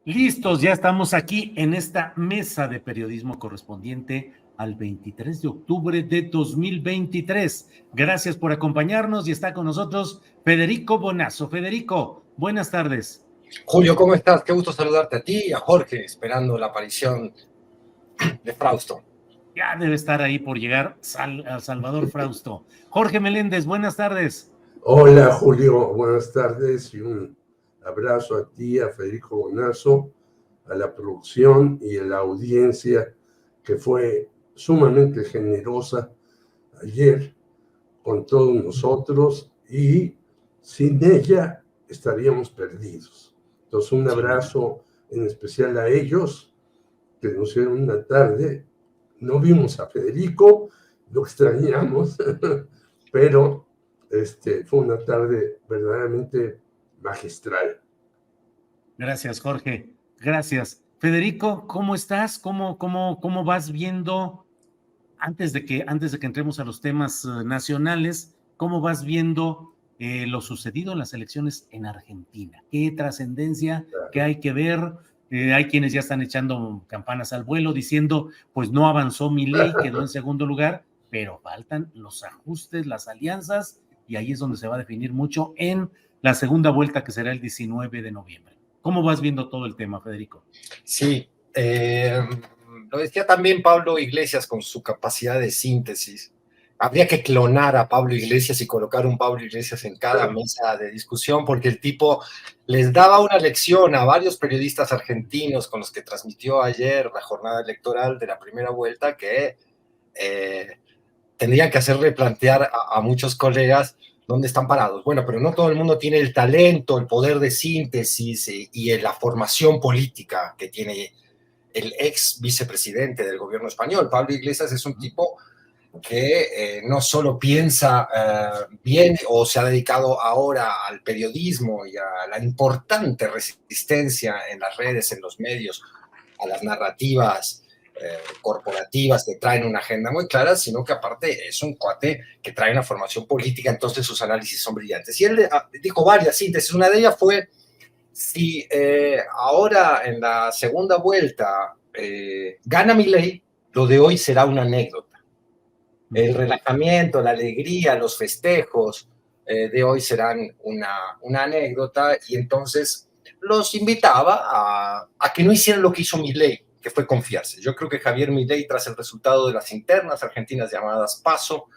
Listos, ya estamos aquí en esta mesa de periodismo correspondiente al 23 de octubre de 2023. Gracias por acompañarnos y está con nosotros Federico Bonazo. Federico, buenas tardes. Julio, ¿cómo estás? Qué gusto saludarte a ti y a Jorge, esperando la aparición de Frausto. Ya debe estar ahí por llegar Salvador Frausto. Jorge Meléndez, buenas tardes. Hola Julio, buenas tardes y un abrazo a ti, a Federico Bonazo, a la producción y a la audiencia que fue sumamente generosa ayer con todos nosotros y sin ella estaríamos perdidos. Entonces un abrazo en especial a ellos que nos dieron una tarde. No vimos a Federico, lo extrañamos, pero fue una tarde verdaderamente magistral. Gracias, Jorge. Gracias. Federico, ¿cómo estás? ¿Cómo vas viendo, antes de que entremos a los temas nacionales, cómo vas viendo lo sucedido en las elecciones en Argentina? ¿Qué trascendencia? ¿Qué hay que ver? Hay quienes ya están echando campanas al vuelo diciendo, pues no avanzó Milei, quedó en segundo lugar, pero faltan los ajustes, las alianzas, y ahí es donde se va a definir mucho en la segunda vuelta, que será el 19 de noviembre. ¿Cómo vas viendo todo el tema, Federico? Sí, lo decía también Pablo Iglesias con su capacidad de síntesis. Habría que clonar a Pablo Iglesias y colocar un Pablo Iglesias en cada mesa de discusión, porque el tipo les daba una lección a varios periodistas argentinos con los que transmitió ayer la jornada electoral de la primera vuelta, que tendrían que hacer replantear a muchos colegas dónde están parados. Bueno, pero no todo el mundo tiene el talento, el poder de síntesis y la formación política que tiene el ex vicepresidente del gobierno español. Pablo Iglesias es un tipo que no solo piensa bien o se ha dedicado ahora al periodismo y a la importante resistencia en las redes, en los medios, a las narrativas corporativas que traen una agenda muy clara, sino que aparte es un cuate que trae una formación política, entonces sus análisis son brillantes. Y él dijo varias síntesis, una de ellas fue, si ahora en la segunda vuelta gana Milei, lo de hoy será una anécdota. El relajamiento, la alegría, los festejos de hoy serán una anécdota, y entonces los invitaba a que no hicieran lo que hizo Milei, que fue confiarse. Yo creo que Javier Milei, tras el resultado de las internas argentinas llamadas PASO,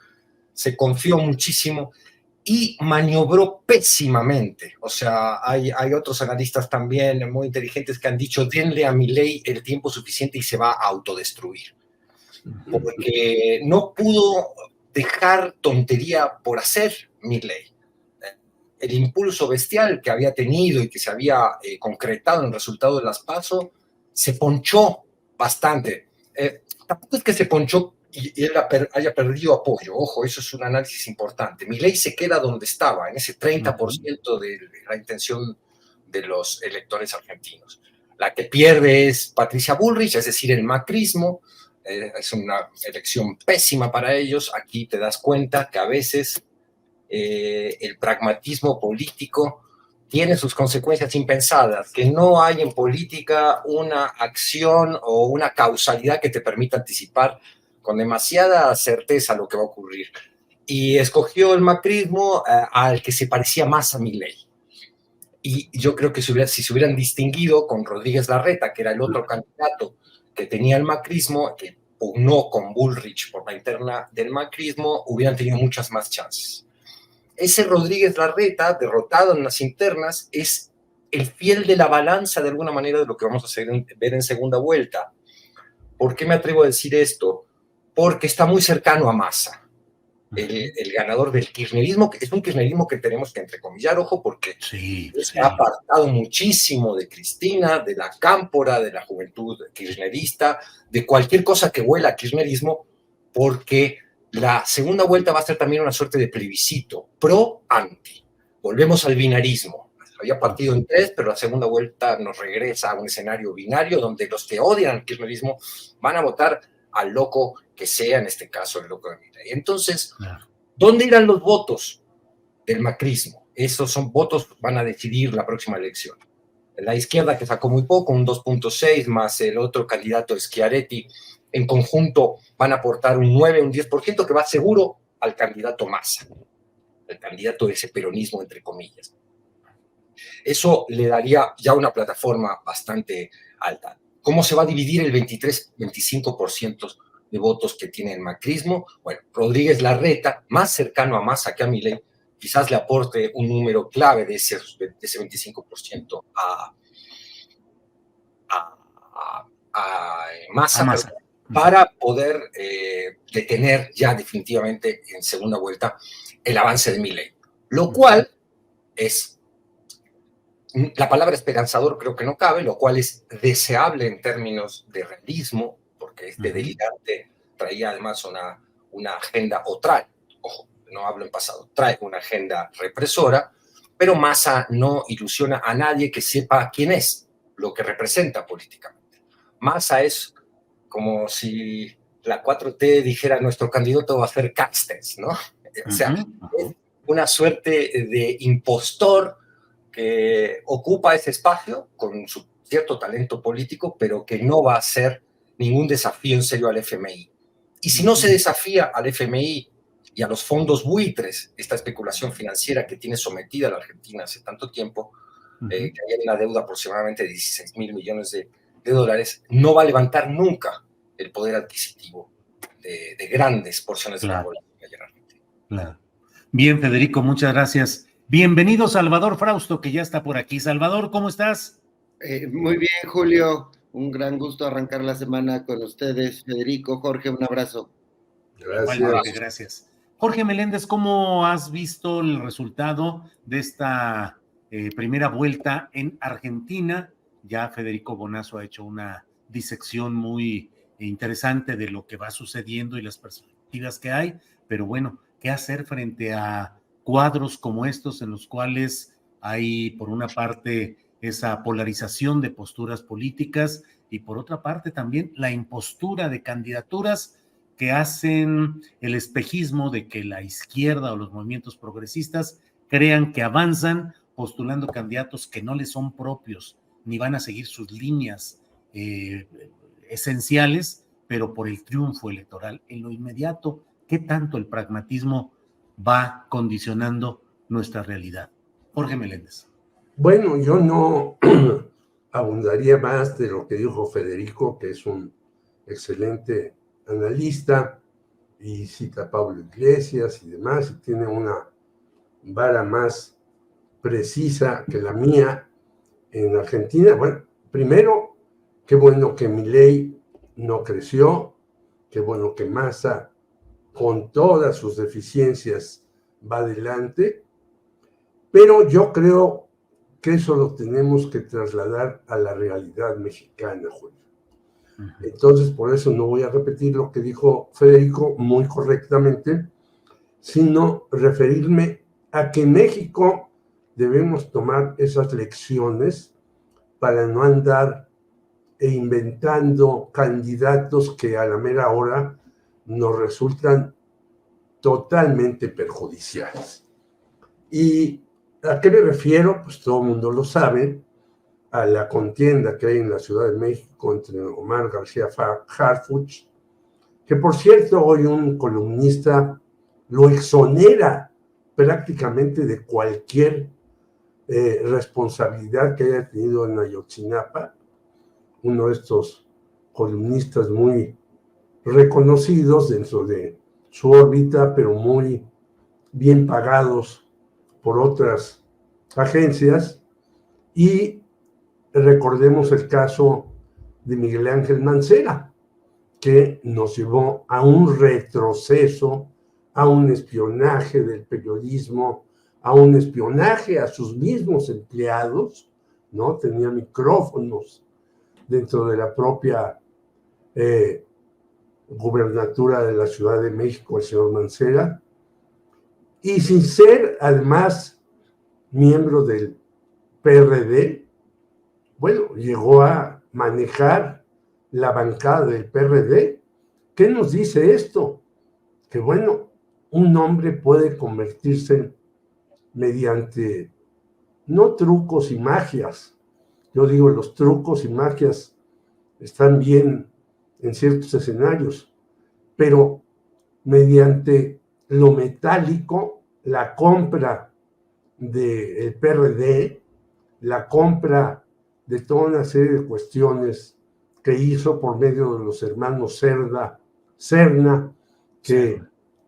se confió muchísimo y maniobró pésimamente. O sea, hay otros analistas también muy inteligentes que han dicho, denle a Milei el tiempo suficiente y se va a autodestruir. Porque no pudo dejar tontería por hacer Milei. El impulso bestial que había tenido y que se había concretado en el resultado de las PASO se ponchó bastante. Tampoco es que se ponchó y él haya perdido apoyo. Ojo, eso es un análisis importante. Milei se queda donde estaba, en ese 30% de la intención de los electores argentinos. La que pierde es Patricia Bullrich, es decir, el macrismo. Es una elección pésima para ellos. Aquí te das cuenta que a veces el pragmatismo político tiene sus consecuencias impensadas, que no hay en política una acción o una causalidad que te permita anticipar con demasiada certeza lo que va a ocurrir. Y escogió el macrismo al que se parecía más a Milei. Y yo creo que si se hubieran distinguido con Rodríguez Larreta, que era el otro candidato que tenía el macrismo, que pugnó con Bullrich por la interna del macrismo, hubieran tenido muchas más chances. Ese Rodríguez Larreta, derrotado en las internas, es el fiel de la balanza, de alguna manera, de lo que vamos a ver en segunda vuelta. ¿Por qué me atrevo a decir esto? Porque está muy cercano a Massa, el ganador del kirchnerismo, que es un kirchnerismo que tenemos que entrecomillar, ojo, porque se ha apartado muchísimo de Cristina, de la cámpora, de la juventud kirchnerista, de cualquier cosa que huela a kirchnerismo, porque la segunda vuelta va a ser también una suerte de plebiscito, pro-anti. Volvemos al binarismo. Había partido en tres, pero la segunda vuelta nos regresa a un escenario binario donde los que odian al kirchnerismo van a votar al loco que sea, en este caso el loco de Milei. Entonces, ¿dónde irán los votos del macrismo? Esos son votos que van a decidir la próxima elección. la izquierda que sacó muy poco, un 2.6, más el otro candidato Schiaretti, en conjunto van a aportar un 9, un 10% que va seguro al candidato Massa, el candidato de ese peronismo, entre comillas. Eso le daría ya una plataforma bastante alta. ¿Cómo se va a dividir el 23-25% de votos que tiene el macrismo? Bueno, Rodríguez Larreta, más cercano a Massa que a Milei, quizás le aporte un número clave de ese 25% a Massa, para poder detener ya definitivamente en segunda vuelta el avance de Milei. Lo cual es, la palabra esperanzador creo que no cabe, lo cual es deseable en términos de realismo, porque este delirante traía además una agenda, o trae, ojo, no hablo en pasado, trae una agenda represora, pero Massa no ilusiona a nadie que sepa quién es, lo que representa políticamente. Massa es como si la 4T dijera nuestro candidato va a ser Carstens, ¿no? O sea, es una suerte de impostor que ocupa ese espacio con su cierto talento político, pero que no va a ser ningún desafío en serio al FMI. Y si no se desafía al FMI y a los fondos buitres, esta especulación financiera que tiene sometida a la Argentina hace tanto tiempo, que hay una deuda aproximadamente de 16,000 millones de dólares, no va a levantar nunca el poder adquisitivo de grandes porciones de la población en Argentina. Claro. Bien, Federico, muchas gracias. Bienvenido, Salvador Frausto, que ya está por aquí. Salvador, ¿cómo estás? Muy bien, Julio. Un gran gusto arrancar la semana con ustedes. Federico, Jorge, un abrazo. Gracias. Igualmente, gracias. Jorge Meléndez, ¿cómo has visto el resultado de esta primera vuelta en Argentina? Ya Federico Bonazo ha hecho una disección muy interesante de lo que va sucediendo y las perspectivas que hay, pero bueno, ¿qué hacer frente a cuadros como estos en los cuales hay, por una parte, esa polarización de posturas políticas y por otra parte también la impostura de candidaturas que hacen el espejismo de que la izquierda o los movimientos progresistas crean que avanzan postulando candidatos que no les son propios ni van a seguir sus líneas esenciales, pero por el triunfo electoral en lo inmediato? ¿Qué tanto el pragmatismo va condicionando nuestra realidad? Jorge Meléndez. Bueno, yo no abundaría más de lo que dijo Federico, que es un excelente analista y cita a Pablo Iglesias y demás, y tiene una vara más precisa que la mía en Argentina. Bueno, primero, qué bueno que Milei no creció, qué bueno que Massa, con todas sus deficiencias, va adelante, pero yo creo que eso lo tenemos que trasladar a la realidad mexicana, Julio. Entonces, por eso no voy a repetir lo que dijo Federico muy correctamente, sino referirme a que en México debemos tomar esas lecciones para no andar inventando candidatos que a la mera hora nos resultan totalmente perjudiciales. ¿Y a qué me refiero? Pues todo el mundo lo sabe, a la contienda que hay en la Ciudad de México entre Omar García Harfuch, que por cierto hoy un columnista lo exonera prácticamente de cualquier responsabilidad que haya tenido en Ayotzinapa, uno de estos columnistas muy reconocidos dentro de su órbita, pero muy bien pagados por otras agencias. Y recordemos el caso de Miguel Ángel Mancera, que nos llevó a un retroceso, a un espionaje del periodismo, a un espionaje a sus mismos empleados, ¿no? Tenía micrófonos dentro de la propia gubernatura de la Ciudad de México, el señor Mancera, y sin ser además miembro del PRD, bueno, llegó a manejar la bancada del PRD. ¿Qué nos dice esto? Que bueno, un hombre puede convertirse mediante no trucos y magias, Yo digo, los trucos y magias están bien en ciertos escenarios, pero mediante lo metálico, la compra del PRD, la compra de toda una serie de cuestiones que hizo por medio de los hermanos Serna, que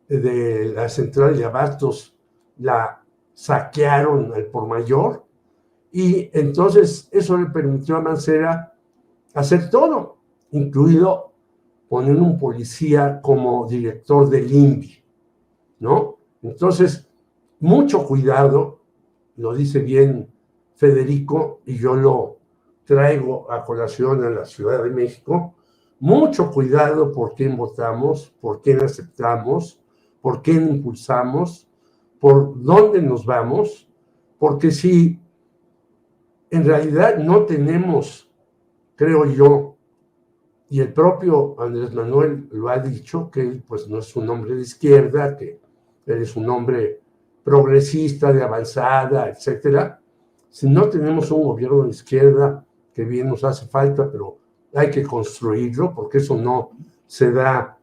de la central de abastos la saquearon al por mayor, y entonces eso le permitió a Mancera hacer todo, incluido poner un policía como director del INVI, ¿no? Entonces, mucho cuidado, lo dice bien Federico, y yo lo traigo a colación a la Ciudad de México, mucho cuidado por quién votamos, por quién aceptamos, por quién impulsamos, por dónde nos vamos, porque si en realidad no tenemos, creo yo, y el propio Andrés Manuel lo ha dicho, que él pues no es un hombre de izquierda, que él es un hombre progresista, de avanzada, etcétera. Si no tenemos un gobierno de izquierda, que bien nos hace falta, pero hay que construirlo, porque eso no se da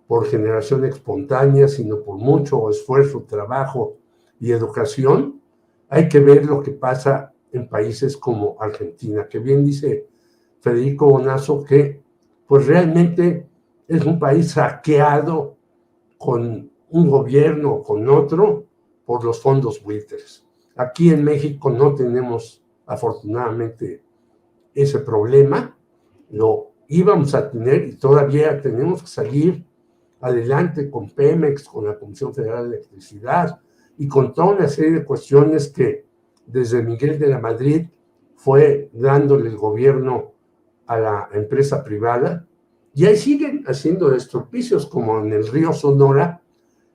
por generación espontánea, sino por mucho esfuerzo, trabajo y educación. Hay que ver lo que pasa en países como Argentina, que bien dice Federico Bonazo, que pues realmente es un país saqueado con un gobierno o con otro por los fondos buitres. Aquí en México no tenemos afortunadamente ese problema, lo íbamos a tener y todavía tenemos que salir adelante con Pemex, con la Comisión Federal de Electricidad y con toda una serie de cuestiones que desde Miguel de la Madrid fue dándole el gobierno a la empresa privada, y ahí siguen haciendo destropicios como en el río Sonora,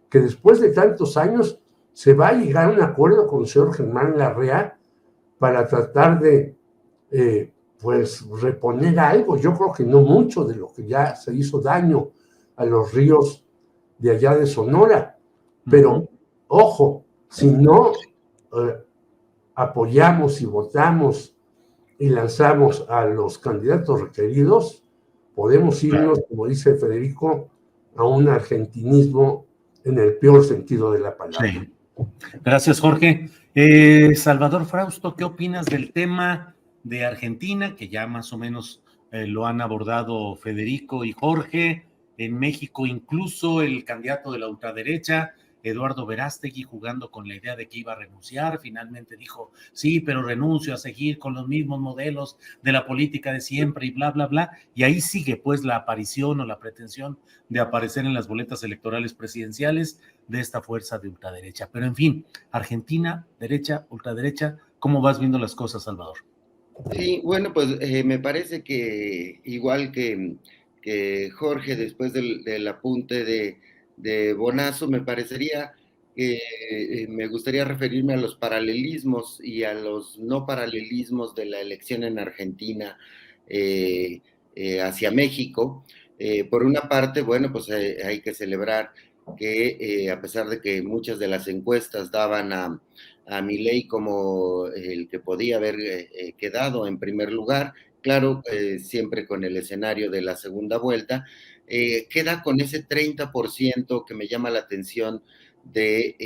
que después de tantos años se va a llegar a un acuerdo con el señor Germán Larrea para tratar de pues reponer algo. Yo creo que no mucho de lo que ya se hizo daño a los ríos de allá de Sonora, pero ojo, si no apoyamos y votamos y lanzamos a los candidatos requeridos, podemos irnos, como dice Federico, a un argentinismo en el peor sentido de la palabra. Sí. Gracias, Jorge. Salvador Frausto, ¿qué opinas del tema de Argentina, que ya más o menos lo han abordado Federico y Jorge? En México, incluso el candidato de la ultraderecha, Eduardo Verástegui, jugando con la idea de que iba a renunciar, finalmente dijo, sí, pero renuncio a seguir con los mismos modelos de la política de siempre y bla, bla, bla. Y ahí sigue pues la aparición o la pretensión de aparecer en las boletas electorales presidenciales de esta fuerza de ultraderecha. Pero en fin, Argentina, derecha, ultraderecha, ¿cómo vas viendo las cosas, Salvador? Sí, bueno, pues me parece que igual que Jorge, después del apunte de Bonazo, me parecería que me gustaría referirme a los paralelismos y a los no paralelismos de la elección en Argentina hacia México. Por una parte, bueno, pues hay que celebrar que a pesar de que muchas de las encuestas daban a Milei como el que podía haber quedado en primer lugar, claro, siempre con el escenario de la segunda vuelta, queda con ese 30% que me llama la atención de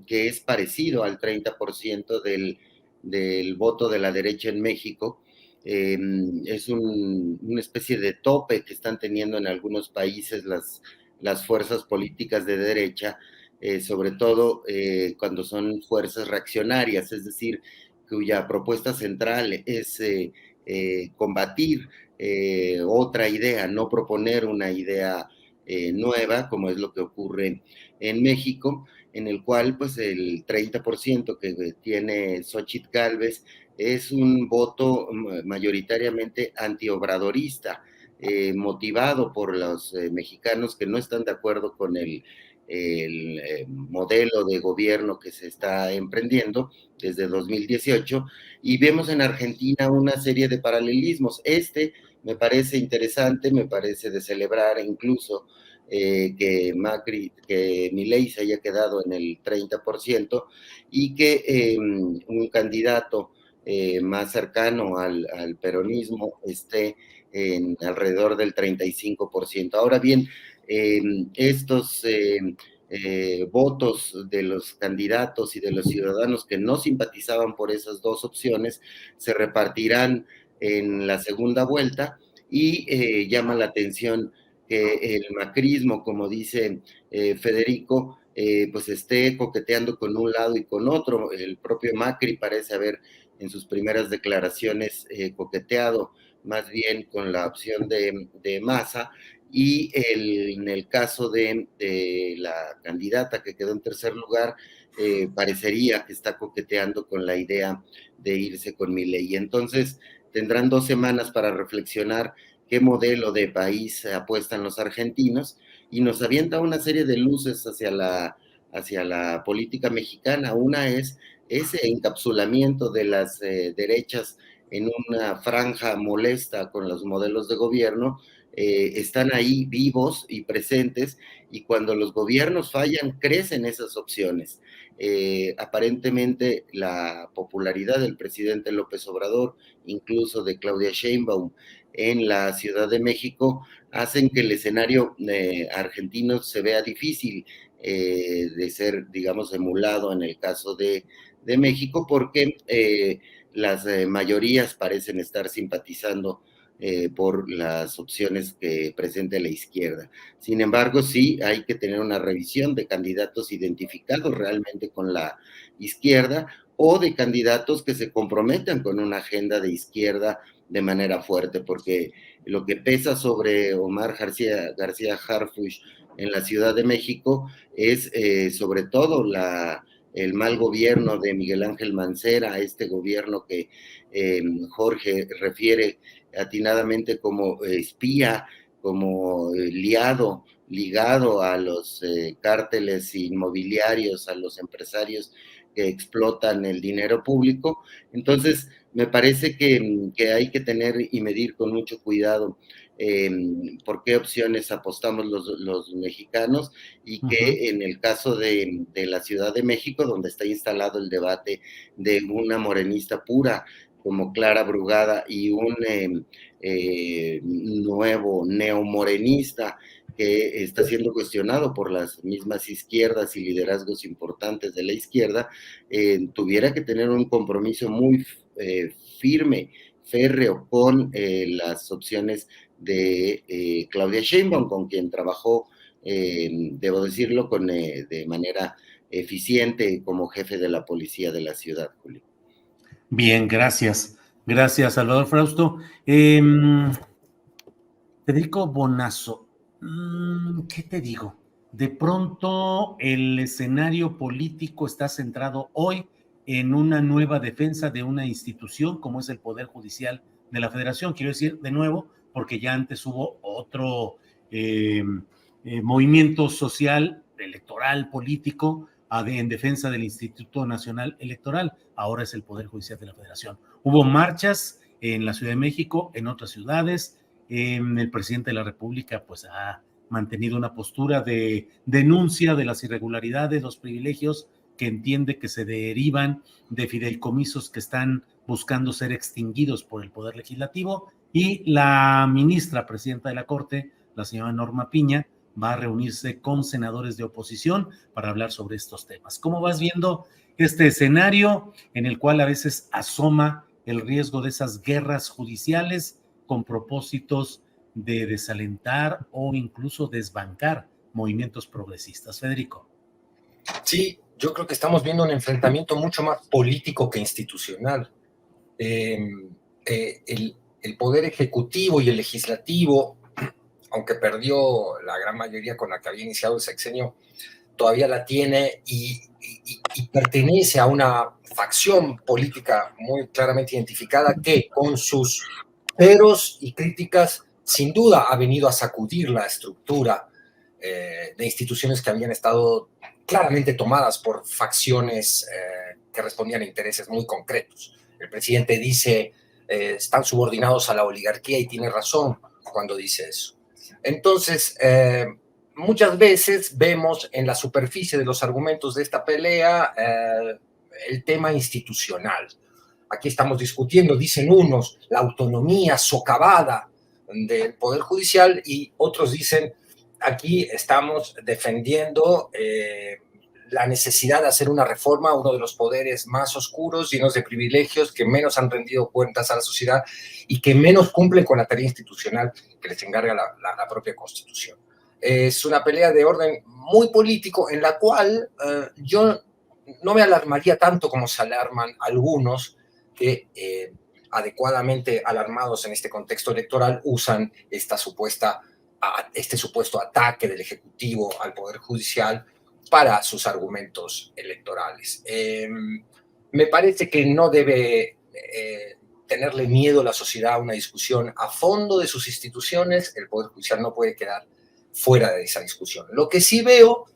que es parecido al 30% del voto de la derecha en México. Es una especie de tope que están teniendo en algunos países las fuerzas políticas de derecha, sobre todo cuando son fuerzas reaccionarias, es decir, cuya propuesta central es combatir otra idea, no proponer una idea nueva, como es lo que ocurre en México, en el cual pues el 30% que tiene Xóchitl Gálvez es un voto mayoritariamente antiobradorista, motivado por los mexicanos que no están de acuerdo con el modelo de gobierno que se está emprendiendo desde 2018, y vemos en Argentina una serie de paralelismos. Me parece interesante, me parece de celebrar incluso que Milei se haya quedado en el 30% y que un candidato más cercano al peronismo esté en alrededor del 35%. Ahora bien, estos votos de los candidatos y de los ciudadanos que no simpatizaban por esas dos opciones se repartirán en la segunda vuelta y llama la atención que el macrismo, como dice Federico, pues esté coqueteando con un lado y con otro. El propio Macri parece haber en sus primeras declaraciones coqueteado más bien con la opción de Massa, y en el caso de la candidata que quedó en tercer lugar, parecería que está coqueteando con la idea de irse con Milei. Entonces tendrán 2 semanas para reflexionar qué modelo de país apuestan los argentinos, y nos avienta una serie de luces hacia la política mexicana. Una es ese encapsulamiento de las derechas en una franja molesta con los modelos de gobierno. Están ahí vivos y presentes, y cuando los gobiernos fallan, crecen esas opciones. Aparentemente la popularidad del presidente López Obrador, incluso de Claudia Sheinbaum en la Ciudad de México, hacen que el escenario argentino se vea difícil de ser, digamos, emulado en el caso de México, porque las mayorías parecen estar simpatizando por las opciones que presenta la izquierda. Sin embargo, sí hay que tener una revisión de candidatos identificados realmente con la izquierda, o de candidatos que se comprometan con una agenda de izquierda de manera fuerte, porque lo que pesa sobre Omar García Harfuch en la Ciudad de México es sobre todo el mal gobierno de Miguel Ángel Mancera, este gobierno que Jorge refiere atinadamente como espía, como ligado a los cárteles inmobiliarios, a los empresarios que explotan el dinero público. Entonces, me parece que hay que tener y medir con mucho cuidado por qué opciones apostamos los mexicanos, y que en el caso de la Ciudad de México, donde está instalado el debate de una morenista pura como Clara Brugada y un nuevo neomorenista que está siendo cuestionado por las mismas izquierdas y liderazgos importantes de la izquierda, tuviera que tener un compromiso muy firme, férreo, con las opciones de Claudia Sheinbaum, con quien trabajó, debo decirlo, de manera eficiente como jefe de la policía de la ciudad, Julio. Bien, gracias. Gracias, Salvador Frausto. Federico Bonazo, ¿qué te digo? De pronto el escenario político está centrado hoy en una nueva defensa de una institución como es el Poder Judicial de la Federación. Quiero decir de nuevo, porque ya antes hubo otro movimiento social, electoral, político, en defensa del Instituto Nacional Electoral. Ahora es el Poder Judicial de la Federación. Hubo marchas en la Ciudad de México, en otras ciudades. El presidente de la República pues ha mantenido una postura de denuncia de las irregularidades, los privilegios que entiende que se derivan de fideicomisos que están buscando ser extinguidos por el Poder Legislativo, y la ministra presidenta de la Corte, la señora Norma Piña, va a reunirse con senadores de oposición para hablar sobre estos temas. ¿Cómo vas viendo este escenario en el cual a veces asoma el riesgo de esas guerras judiciales con propósitos de desalentar o incluso desbancar movimientos progresistas? Federico. Sí, yo creo que estamos viendo un enfrentamiento mucho más político que institucional. El poder ejecutivo y el legislativo, aunque perdió la gran mayoría con la que había iniciado el sexenio, todavía la tiene y pertenece a una facción política muy claramente identificada que, con sus peros y críticas, sin duda ha venido a sacudir la estructura de instituciones que habían estado claramente tomadas por facciones que respondían a intereses muy concretos. El presidente dice están subordinados a la oligarquía, y tiene razón cuando dice eso. Entonces, muchas veces vemos en la superficie de los argumentos de esta pelea el tema institucional. aquí estamos discutiendo, dicen unos, la autonomía socavada del Poder Judicial y otros dicen, aquí estamos defendiendo la necesidad de hacer una reforma a uno de los poderes más oscuros, llenos de privilegios, que menos han rendido cuentas a la sociedad y que menos cumplen con la tarea institucional que les encarga la propia Constitución. Es una pelea de orden muy político en la cual yo no me alarmaría tanto como se alarman algunos que adecuadamente alarmados en este contexto electoral usan este supuesto ataque del Ejecutivo al Poder Judicial para sus argumentos electorales. Me parece que no debe tenerle miedo la sociedad a una discusión a fondo de sus instituciones. El Poder Judicial no puede quedar fuera de esa discusión. Lo que sí veo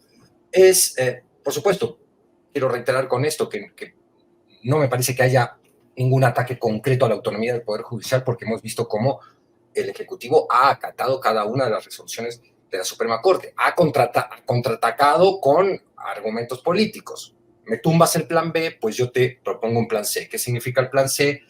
es, por supuesto, quiero reiterar con esto que no me parece que haya ningún ataque concreto a la autonomía del Poder Judicial, porque hemos visto cómo el Ejecutivo ha acatado cada una de las resoluciones de la Suprema Corte, ha contraatacado con argumentos políticos. Me tumbas el plan B, pues yo te propongo un plan C. ¿Qué significa el plan C?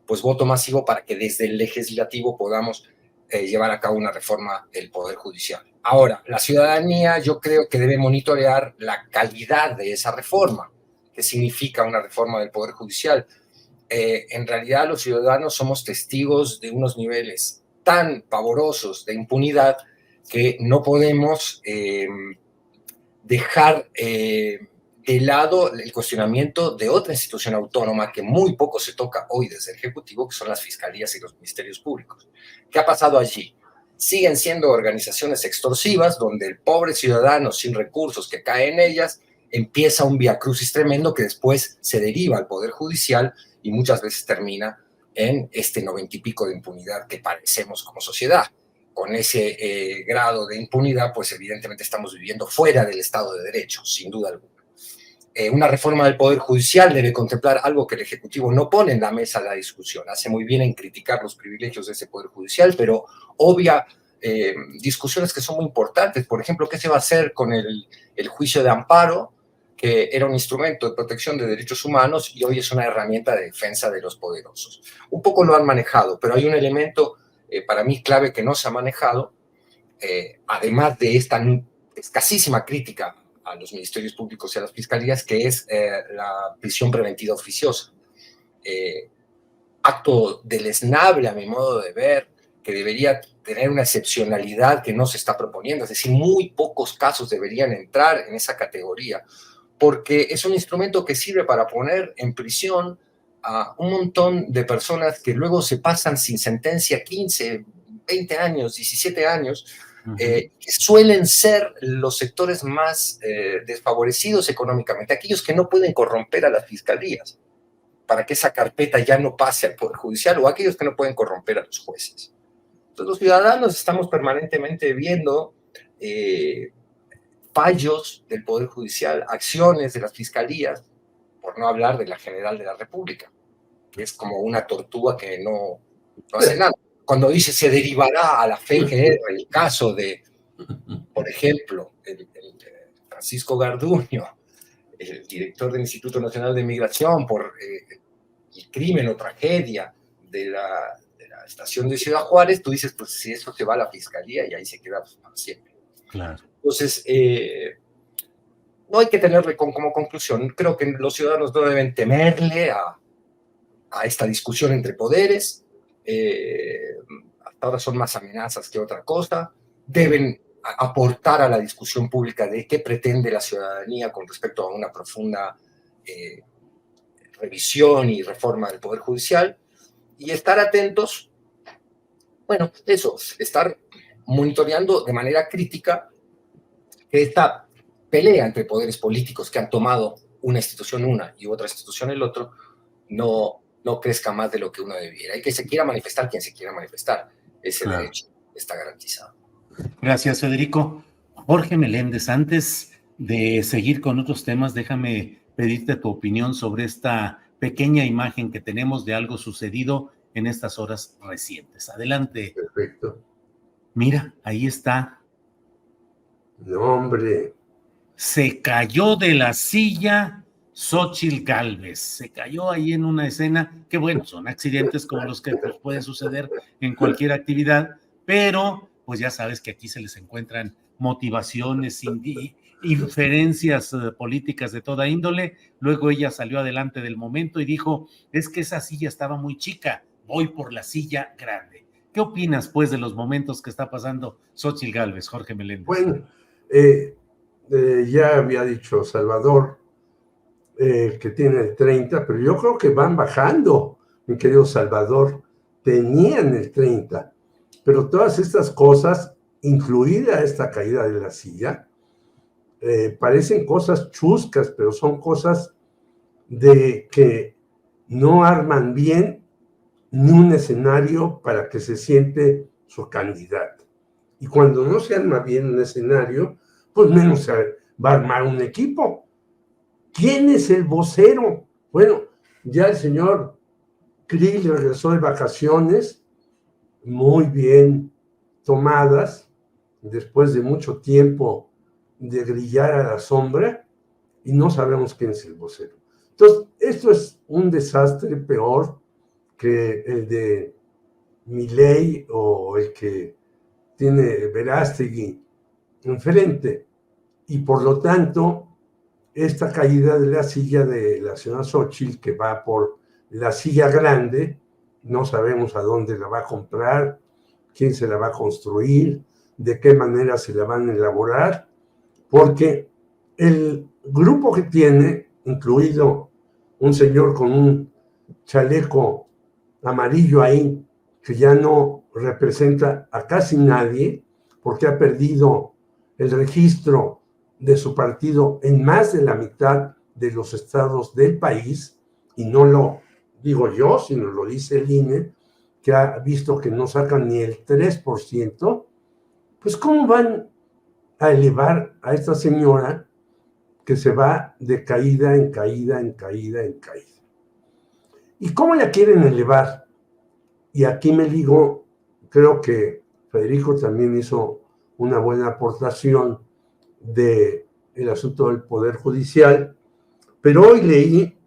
Pues voto masivo para que desde el legislativo podamos llevar a cabo una reforma del Poder Judicial. Ahora, la ciudadanía yo creo que debe monitorear la calidad de esa reforma. ¿Qué significa una reforma del Poder Judicial? En realidad los ciudadanos somos testigos de unos niveles tan pavorosos de impunidad que no podemos dejar de lado el cuestionamiento de otra institución autónoma que muy poco se toca hoy desde el Ejecutivo, que son las fiscalías y los ministerios públicos. ¿Qué ha pasado allí? Siguen siendo organizaciones extorsivas donde el pobre ciudadano sin recursos que cae en ellas empieza un viacrucis tremendo que después se deriva al Poder Judicial y muchas veces termina en este 90 y pico de impunidad que padecemos como sociedad. Con ese grado de impunidad, pues evidentemente estamos viviendo fuera del Estado de Derecho, sin duda alguna. Una reforma del Poder Judicial debe contemplar algo que el Ejecutivo no pone en la mesa de la discusión. Hace muy bien en criticar los privilegios de ese Poder Judicial, pero obvia discusiones que son muy importantes. Por ejemplo, ¿qué se va a hacer con el juicio de amparo, que era un instrumento de protección de derechos humanos y hoy es una herramienta de defensa de los poderosos? Un poco lo han manejado, pero hay un elemento para mí clave que no se ha manejado, además de esta escasísima crítica a los ministerios públicos y a las fiscalías, que es la prisión preventiva oficiosa. Acto deleznable, a mi modo de ver, que debería tener una excepcionalidad que no se está proponiendo, es decir, muy pocos casos deberían entrar en esa categoría, porque es un instrumento que sirve para poner en prisión a un montón de personas que luego se pasan sin sentencia 15, 20 años, 17 años, que suelen ser los sectores más desfavorecidos económicamente, aquellos que no pueden corromper a las fiscalías para que esa carpeta ya no pase al Poder Judicial, o aquellos que no pueden corromper a los jueces. Entonces los ciudadanos estamos permanentemente viendo fallos del Poder Judicial, acciones de las fiscalías, por no hablar de la General de la República, que es como una tortuga que no hace nada. Cuando dice se derivará a la FGR el caso de, por ejemplo, el Francisco Garduño, el director del Instituto Nacional de Migración, por el crimen o tragedia de la estación de Ciudad Juárez, tú dices, pues si eso se va a la fiscalía y ahí se queda pues, para siempre. Claro. Entonces, no hay que tenerle como conclusión. Creo que los ciudadanos no deben temerle a esta discusión entre poderes. Hasta ahora son más amenazas que otra cosa. Deben aportar a la discusión pública de qué pretende la ciudadanía con respecto a una profunda revisión y reforma del Poder Judicial, y estar atentos, bueno, eso, estar monitoreando de manera crítica que esta pelea entre poderes políticos que han tomado una institución una y otra institución el otro no crezca más de lo que uno debiera. Y que se quiera manifestar quien se quiera manifestar, ese derecho está garantizado. Gracias, Federico. Jorge Meléndez, antes de seguir con otros temas, déjame pedirte tu opinión sobre esta pequeña imagen que tenemos de algo sucedido en estas horas recientes. Adelante. Perfecto. Mira, ahí está. No, hombre. Se cayó de la silla Xóchitl Gálvez. Se cayó ahí en una escena que, bueno, son accidentes como los que pues, pueden suceder en cualquier actividad, pero pues ya sabes que aquí se les encuentran motivaciones, inferencias políticas de toda índole. Luego ella salió adelante del momento y dijo, es que esa silla estaba muy chica, voy por la silla grande. ¿Qué opinas, pues, de los momentos que está pasando Xóchitl Gálvez, Jorge Meléndez? Bueno, ya había dicho Salvador que tiene el 30, pero yo creo que van bajando, mi querido Salvador. Tenían el 30, pero todas estas cosas, incluida esta caída de la silla, parecen cosas chuscas, pero son cosas de que no arman bien ni un escenario para que se siente su candidato. Y cuando no se arma bien un escenario, pues menos se va a armar un equipo. ¿Quién es el vocero? Bueno, ya el señor Krill regresó de vacaciones, muy bien tomadas, después de mucho tiempo de grillar a la sombra, y no sabemos quién es el vocero. Entonces, esto es un desastre peor que el de Milei o el que tiene Verástegui enfrente, y por lo tanto, esta caída de la silla de la señora Xóchitl, que va por la silla grande, no sabemos a dónde la va a comprar, quién se la va a construir, de qué manera se la van a elaborar, porque el grupo que tiene, incluido un señor con un chaleco amarillo ahí, que ya no representa a casi nadie, porque ha perdido el registro de su partido en más de la mitad de los estados del país, y no lo digo yo, sino lo dice el INE, que ha visto que no sacan ni el 3%, pues ¿cómo van a elevar a esta señora que se va de caída en caída, en caída, en caída? ¿Y cómo la quieren elevar? Y aquí me digo, creo que Federico también hizo una buena aportación del asunto del Poder Judicial, pero hoy leí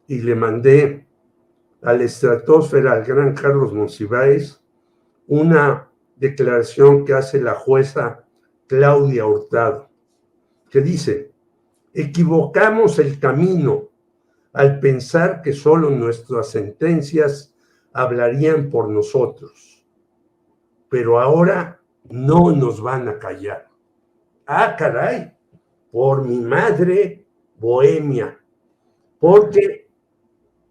y le mandé a la estratosfera, al gran Carlos Monsiváis, una declaración que hace la jueza Claudia Hurtado, que dice: equivocamos el camino al pensar que solo nuestras sentencias hablarían por nosotros, pero ahora no nos van a callar. Ah, caray, por mi madre bohemia, porque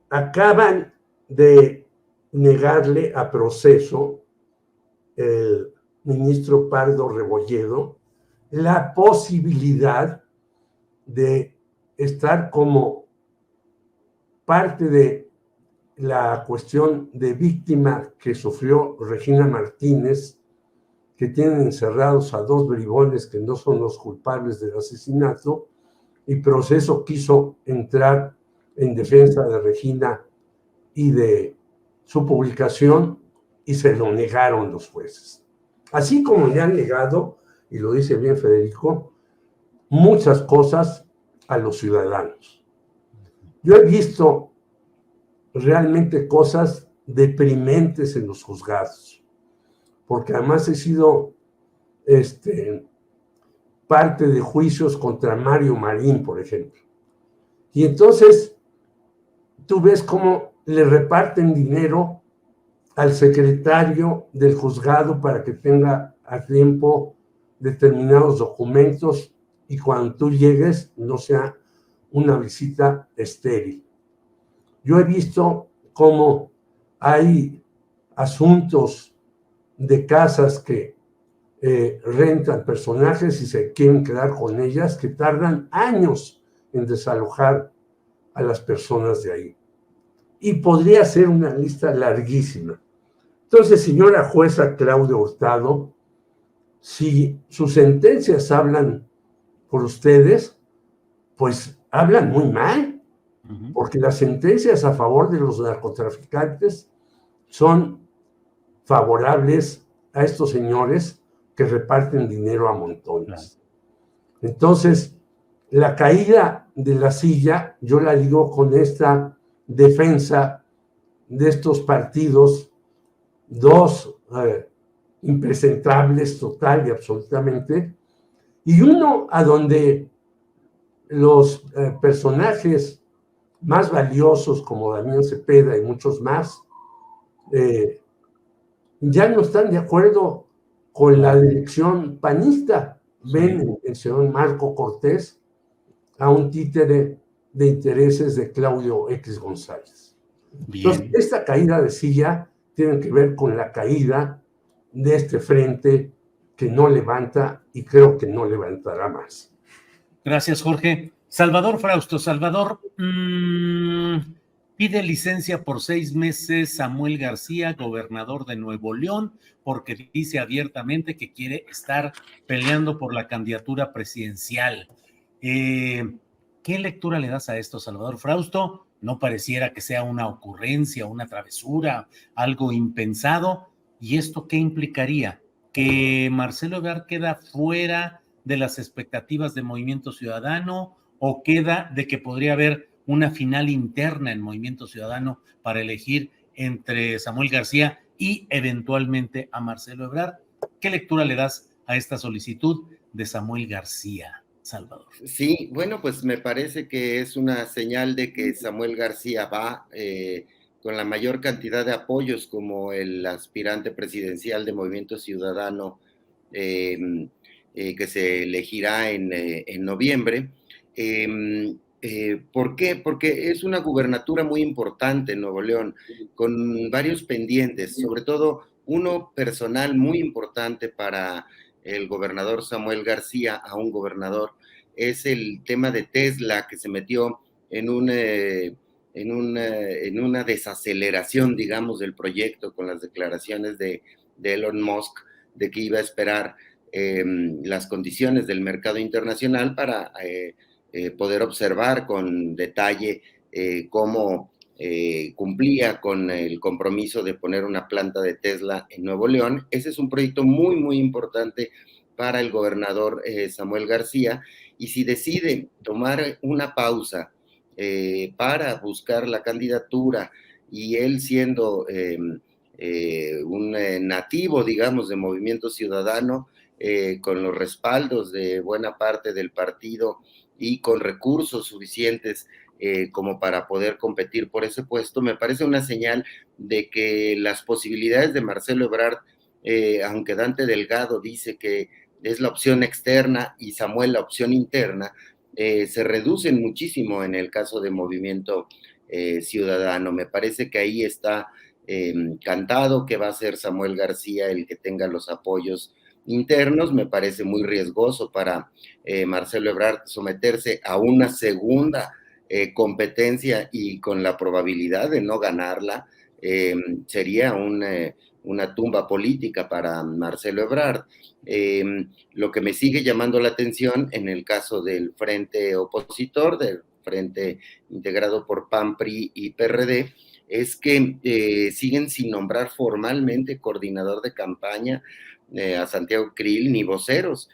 acaban de negarle a Proceso, el ministro Pardo Rebolledo, la posibilidad de estar como parte de la cuestión de víctima que sufrió Regina Martínez, que tienen encerrados a dos bribones que no son los culpables del asesinato, y Proceso quiso entrar en defensa de Regina y de su publicación, y se lo negaron los jueces. Así como le han negado, y lo dice bien Federico, muchas cosas a los ciudadanos. Yo he visto realmente cosas deprimentes en los juzgados, porque además he sido parte de juicios contra Mario Marín, por ejemplo. Y entonces tú ves cómo le reparten dinero al secretario del juzgado para que tenga a tiempo determinados documentos, y cuando tú llegues no sea una visita estéril. Yo he visto cómo hay asuntos de casas que rentan personajes y se quieren quedar con ellas, que tardan años en desalojar a las personas de ahí. Y podría ser una lista larguísima. Entonces, señora jueza Claudia Hurtado, si sus sentencias hablan por ustedes, pues hablan muy mal, porque las sentencias a favor de los narcotraficantes son favorables a estos señores que reparten dinero a montones. Entonces, la caída de la silla, yo la digo con esta defensa de estos partidos, dos impresentables total y absolutamente, y uno a donde los personajes más valiosos como Damián Cepeda y muchos más ya no están de acuerdo con la dirección panista. Ven el señor Marco Cortés a un títere de intereses de Claudio X González. Bien. Entonces, esta caída de silla tiene que ver con la caída de este frente que no levanta y creo que no levantará más. Gracias, Jorge. Salvador Frausto. Salvador, pide licencia por 6 meses Samuel García, gobernador de Nuevo León, porque dice abiertamente que quiere estar peleando por la candidatura presidencial. ¿Qué lectura le das a esto, Salvador Frausto? No pareciera que sea una ocurrencia, una travesura, algo impensado. ¿Y esto qué implicaría? ¿Que Marcelo Ebrard queda fuera de las expectativas de Movimiento Ciudadano o queda de que podría haber una final interna en Movimiento Ciudadano para elegir entre Samuel García y eventualmente a Marcelo Ebrard? ¿Qué lectura le das a esta solicitud de Samuel García, Salvador? Sí, bueno, pues me parece que es una señal de que Samuel García va con la mayor cantidad de apoyos como el aspirante presidencial de Movimiento Ciudadano que se elegirá en noviembre. ¿Por qué? Porque es una gubernatura muy importante en Nuevo León, con varios pendientes, sobre todo uno personal muy importante para el gobernador Samuel García, a un gobernador, es el tema de Tesla, que se metió en una desaceleración, digamos, del proyecto con las declaraciones de Elon Musk de que iba a esperar las condiciones del mercado internacional para poder observar con detalle cómo cumplía con el compromiso de poner una planta de Tesla en Nuevo León. Ese es un proyecto muy, muy importante para el gobernador Samuel García, y si decide tomar una pausa para buscar la candidatura, y él siendo un nativo, digamos, de Movimiento Ciudadano, con los respaldos de buena parte del partido y con recursos suficientes como para poder competir por ese puesto, me parece una señal de que las posibilidades de Marcelo Ebrard, aunque Dante Delgado dice que es la opción externa y Samuel la opción interna, se reducen muchísimo en el caso de Movimiento Ciudadano. Me parece que ahí está cantado que va a ser Samuel García el que tenga los apoyos internos. Me parece muy riesgoso para Marcelo Ebrard someterse a una segunda competencia y con la probabilidad de no ganarla. Sería una tumba política para Marcelo Ebrard. Lo que me sigue llamando la atención en el caso del frente opositor, del frente integrado por PAN, PRI y PRD, es que siguen sin nombrar formalmente coordinador de campaña a Santiago Krill ni voceros.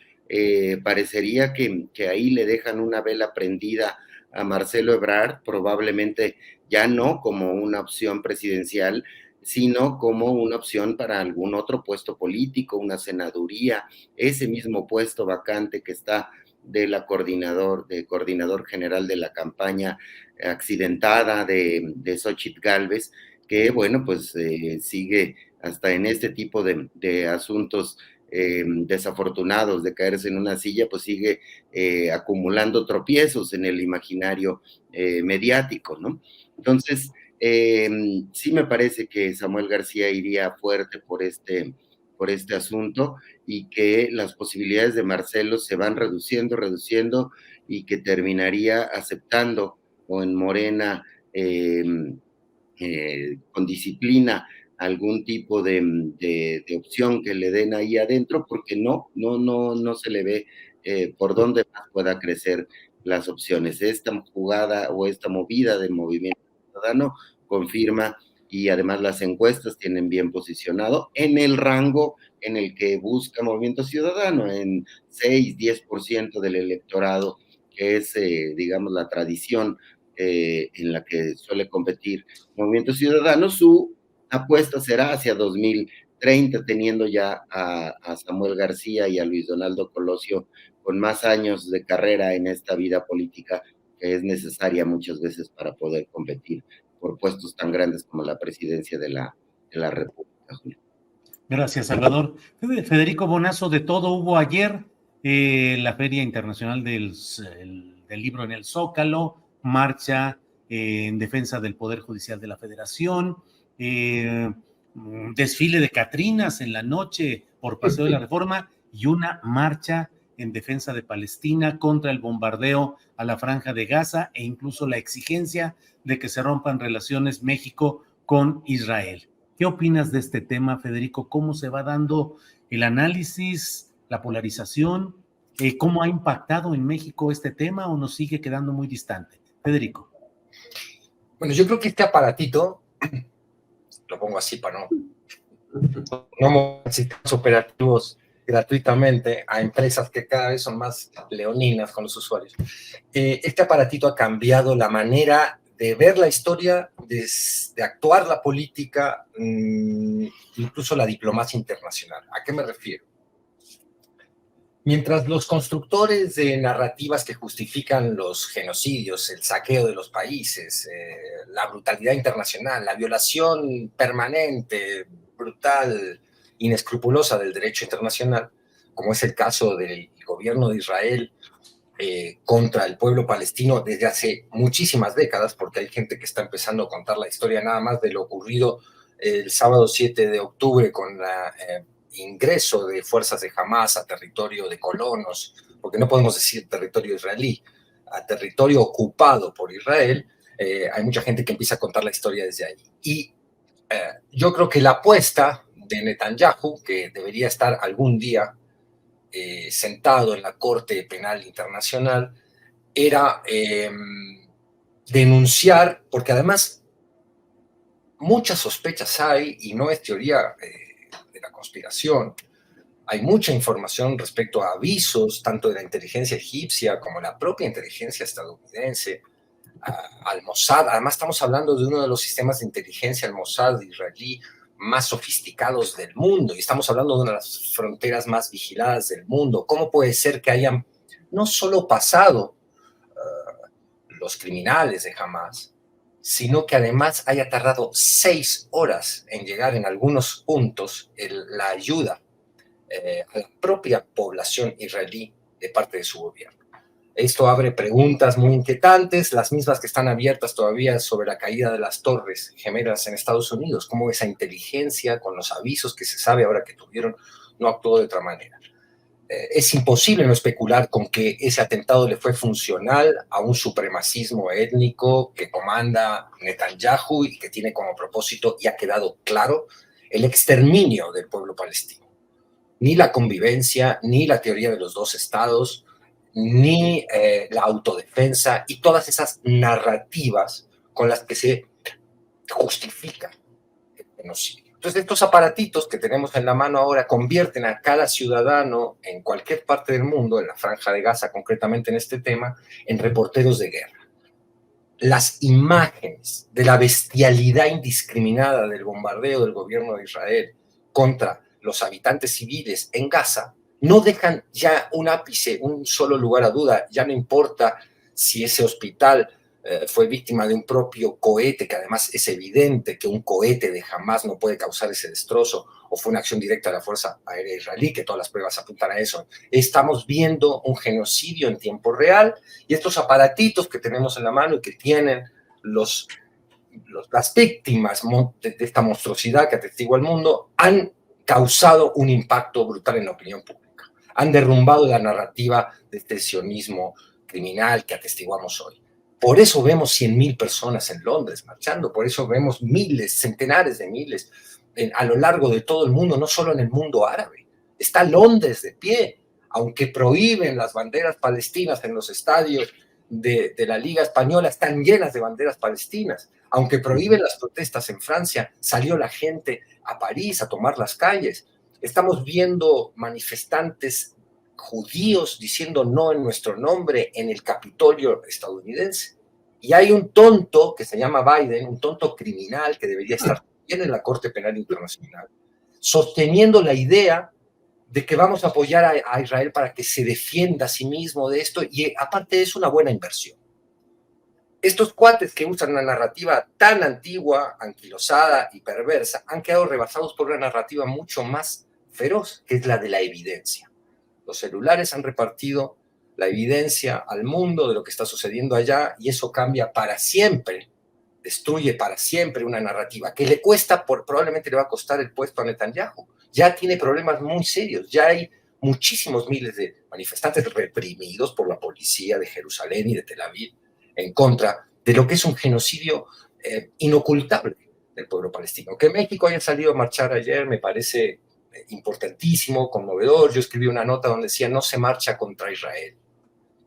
Parecería que ahí le dejan una vela prendida a Marcelo Ebrard, probablemente ya no como una opción presidencial, sino como una opción para algún otro puesto político, una senaduría, ese mismo puesto vacante que está de coordinador general de la campaña accidentada de Xóchitl Gálvez, que bueno, pues sigue hasta en este tipo de asuntos desafortunados de caerse en una silla, pues sigue acumulando tropiezos en el imaginario mediático, ¿no? Entonces, sí me parece que Samuel García iría fuerte por este asunto, y que las posibilidades de Marcelo se van reduciendo y que terminaría aceptando o en Morena con disciplina algún tipo de opción que le den ahí adentro, porque no se le ve por dónde más pueda crecer las opciones. Esta jugada o esta movida del Movimiento Ciudadano confirma, y además las encuestas tienen bien posicionado en el rango en el que busca Movimiento Ciudadano, en 6-10% del electorado que es, digamos, la tradición en la que suele competir Movimiento Ciudadano, su apuesta será hacia 2030, teniendo ya a Samuel García y a Luis Donaldo Colosio con más años de carrera en esta vida política que es necesaria muchas veces para poder competir por puestos tan grandes como la presidencia de la República, Julio. Gracias, Salvador. Federico Bonazo, de todo hubo ayer, la Feria Internacional del Libro en el Zócalo, marcha en defensa del Poder Judicial de la Federación, desfile de Catrinas en la noche por Paseo de la Reforma y una marcha en defensa de Palestina contra el bombardeo a la Franja de Gaza e incluso la exigencia de que se rompan relaciones México con Israel. ¿Qué opinas de este tema, Federico? ¿Cómo se va dando el análisis, la polarización? ¿Cómo ha impactado en México este tema o nos sigue quedando muy distante? Federico. Bueno, yo creo que este aparatito, lo pongo así para no sistemas operativos gratuitamente a empresas que cada vez son más leoninas con los usuarios. Este aparatito ha cambiado la manera de ver la historia, de actuar la política, incluso la diplomacia internacional. ¿A qué me refiero? Mientras los constructores de narrativas que justifican los genocidios, el saqueo de los países, la brutalidad internacional, la violación permanente, brutal, inescrupulosa del derecho internacional, como es el caso del gobierno de Israel contra el pueblo palestino desde hace muchísimas décadas, porque hay gente que está empezando a contar la historia nada más de lo ocurrido el sábado 7 de octubre con la ingreso de fuerzas de Hamas a territorio de colonos, porque no podemos decir territorio israelí, a territorio ocupado por Israel. Hay mucha gente que empieza a contar la historia desde ahí. Y yo creo que la apuesta de Netanyahu, que debería estar algún día sentado en la Corte Penal Internacional, era denunciar, porque además muchas sospechas hay, y no es teoría de la conspiración, hay mucha información respecto a avisos, tanto de la inteligencia egipcia como la propia inteligencia estadounidense, al Mossad. Además estamos hablando de uno de los sistemas de inteligencia, el Mossad israelí, más sofisticados del mundo, y estamos hablando de una de las fronteras más vigiladas del mundo. ¿Cómo puede ser que hayan no solo pasado los criminales de Hamas, sino que además haya tardado 6 horas en llegar en algunos puntos la ayuda a la propia población israelí de parte de su gobierno? Esto abre preguntas muy inquietantes, las mismas que están abiertas todavía sobre la caída de las Torres Gemelas en Estados Unidos, cómo esa inteligencia, con los avisos que se sabe ahora que tuvieron, no actuó de otra manera. Es imposible no especular con que ese atentado le fue funcional a un supremacismo étnico que comanda Netanyahu y que tiene como propósito, y ha quedado claro, el exterminio del pueblo palestino. Ni la convivencia, ni la teoría de los dos estados, ni la autodefensa y todas esas narrativas con las que se justifica el genocidio. Entonces, estos aparatitos que tenemos en la mano ahora convierten a cada ciudadano en cualquier parte del mundo, en la Franja de Gaza concretamente en este tema, en reporteros de guerra. Las imágenes de la bestialidad indiscriminada del bombardeo del gobierno de Israel contra los habitantes civiles en Gaza no dejan ya un ápice, un solo lugar a duda. Ya no importa si ese hospital fue víctima de un propio cohete, que además es evidente que un cohete de Hamas no puede causar ese destrozo, o fue una acción directa de la Fuerza Aérea Israelí, que todas las pruebas apuntan a eso. Estamos viendo un genocidio en tiempo real, y estos aparatitos que tenemos en la mano y que tienen las víctimas de esta monstruosidad que atestigua el mundo han causado un impacto brutal en la opinión pública. Han derrumbado la narrativa de este sionismo criminal que atestiguamos hoy. Por eso vemos 100.000 personas en Londres marchando, por eso vemos miles, centenares de miles a lo largo de todo el mundo, no solo en el mundo árabe. Está Londres de pie, aunque prohíben las banderas palestinas en los estadios de la Liga Española, están llenas de banderas palestinas. Aunque prohíben las protestas en Francia, salió la gente a París a tomar las calles. Estamos viendo manifestantes judíos diciendo no en nuestro nombre en el Capitolio estadounidense. Y hay un tonto que se llama Biden, un tonto criminal que debería estar bien en la Corte Penal Internacional, sosteniendo la idea de que vamos a apoyar a Israel para que se defienda a sí mismo de esto, y aparte es una buena inversión. Estos cuates que usan una narrativa tan antigua, anquilosada y perversa, han quedado rebasados por una narrativa mucho más feroz, que es la de la evidencia. Los celulares han repartido la evidencia al mundo de lo que está sucediendo allá, y eso cambia para siempre, destruye para siempre una narrativa que le cuesta, probablemente le va a costar el puesto a Netanyahu. Ya tiene problemas muy serios, ya hay muchísimos miles de manifestantes reprimidos por la policía de Jerusalén y de Tel Aviv en contra de lo que es un genocidio inocultable del pueblo palestino. Que México haya salido a marchar ayer me parece importantísimo, conmovedor. Yo escribí una nota donde decía: no se marcha contra Israel,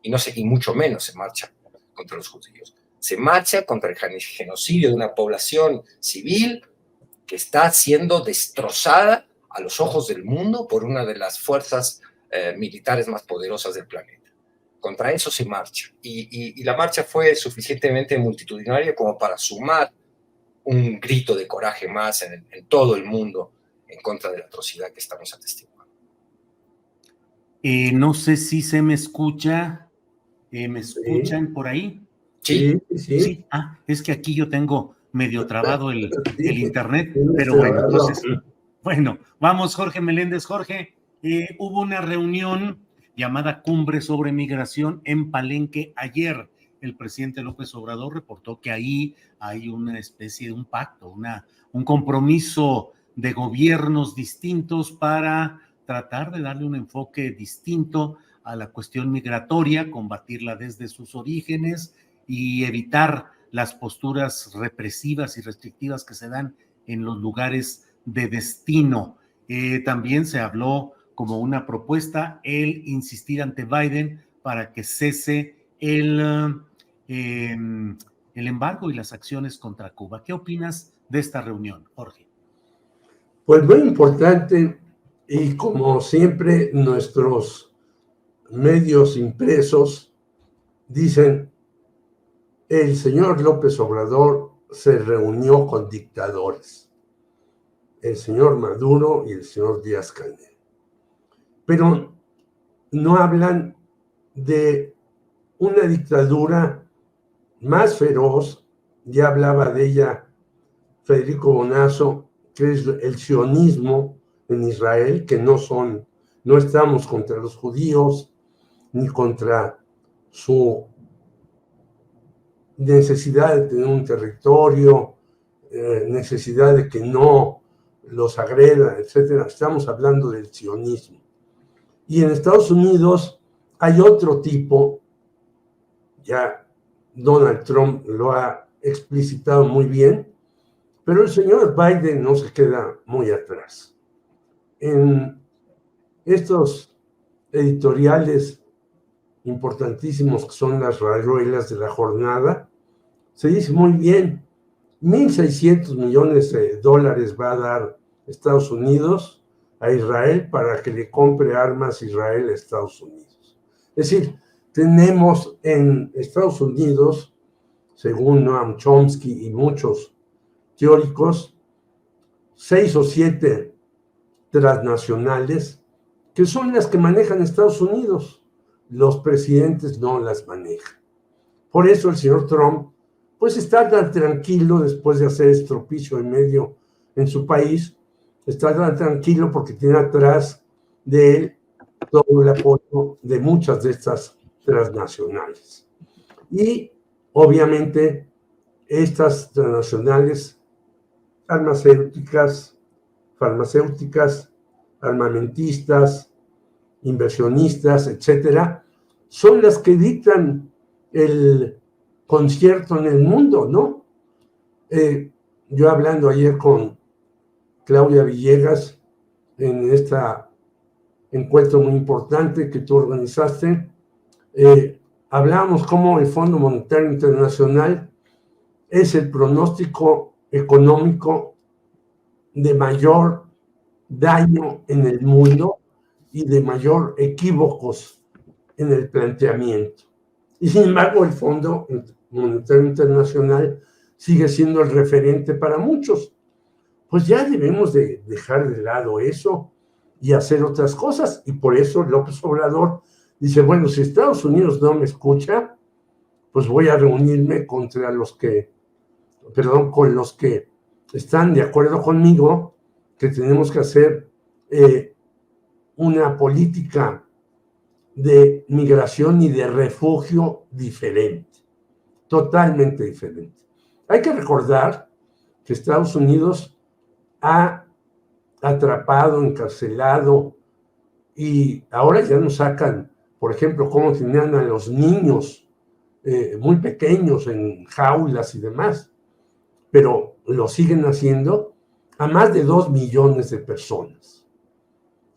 y mucho menos se marcha contra los judíos. Se marcha contra el genocidio de una población civil que está siendo destrozada a los ojos del mundo por una de las fuerzas militares más poderosas del planeta. Contra eso se marcha. Y la marcha fue suficientemente multitudinaria como para sumar un grito de coraje más en todo el mundo en contra de la atrocidad que estamos atestiguando. No sé si se me escucha. ¿Me escuchan por ahí? Sí. Sí. Es que aquí yo tengo medio trabado el internet, Sí, pero bueno, entonces, bueno, vamos, Jorge Meléndez. Jorge, hubo una reunión llamada Cumbre sobre Migración en Palenque ayer. El presidente López Obrador reportó que ahí hay una especie de un pacto, un compromiso de gobiernos distintos para tratar de darle un enfoque distinto a la cuestión migratoria, combatirla desde sus orígenes y evitar las posturas represivas y restrictivas que se dan en los lugares de destino. También se habló como una propuesta el insistir ante Biden para que cese el embargo y las acciones contra Cuba. ¿Qué opinas de esta reunión, Jorge? Pues muy importante, y como siempre nuestros medios impresos dicen: el señor López Obrador se reunió con dictadores, el señor Maduro y el señor Díaz-Canel, pero no hablan de una dictadura más feroz. Ya hablaba de ella Federico Bonazo, que es el sionismo en Israel, que no estamos contra los judíos ni contra su necesidad de tener un territorio, necesidad de que no los agreda, etcétera. Estamos hablando del sionismo. Y en Estados Unidos hay otro tipo, ya Donald Trump lo ha explicitado muy bien, pero el señor Biden no se queda muy atrás. En estos editoriales importantísimos que son las rayuelas de la jornada, se dice muy bien: 1.600 millones de dólares va a dar Estados Unidos a Israel para que le compre armas Israel a Estados Unidos. Es decir, tenemos en Estados Unidos, según Noam Chomsky y muchos teóricos, 6 o 7 transnacionales que son las que manejan Estados Unidos. Los presidentes no las manejan. Por eso el señor Trump pues está tan tranquilo después de hacer estropicio en medio en su país. Está tan tranquilo porque tiene atrás de él todo el apoyo de muchas de estas transnacionales. Y obviamente estas transnacionales farmacéuticas, armamentistas, inversionistas, etcétera, son las que dictan el concierto en el mundo, ¿no? Yo hablando ayer con Claudia Villegas en este encuentro muy importante que tú organizaste, hablábamos cómo el Fondo Monetario Internacional es el pronóstico económico de mayor daño en el mundo, y de mayor equívocos en el planteamiento. Y sin embargo, el Fondo Monetario Internacional sigue siendo el referente para muchos. Pues ya debemos de dejar de lado eso y hacer otras cosas. Y por eso López Obrador dice, bueno, si Estados Unidos no me escucha, pues voy a reunirme con los que están de acuerdo conmigo que tenemos que hacer una política de migración y de refugio diferente, totalmente diferente. Hay que recordar que Estados Unidos ha atrapado, encarcelado, y ahora ya nos sacan, por ejemplo, cómo tenían a los niños muy pequeños en jaulas y demás, pero lo siguen haciendo a más de 2 millones de personas.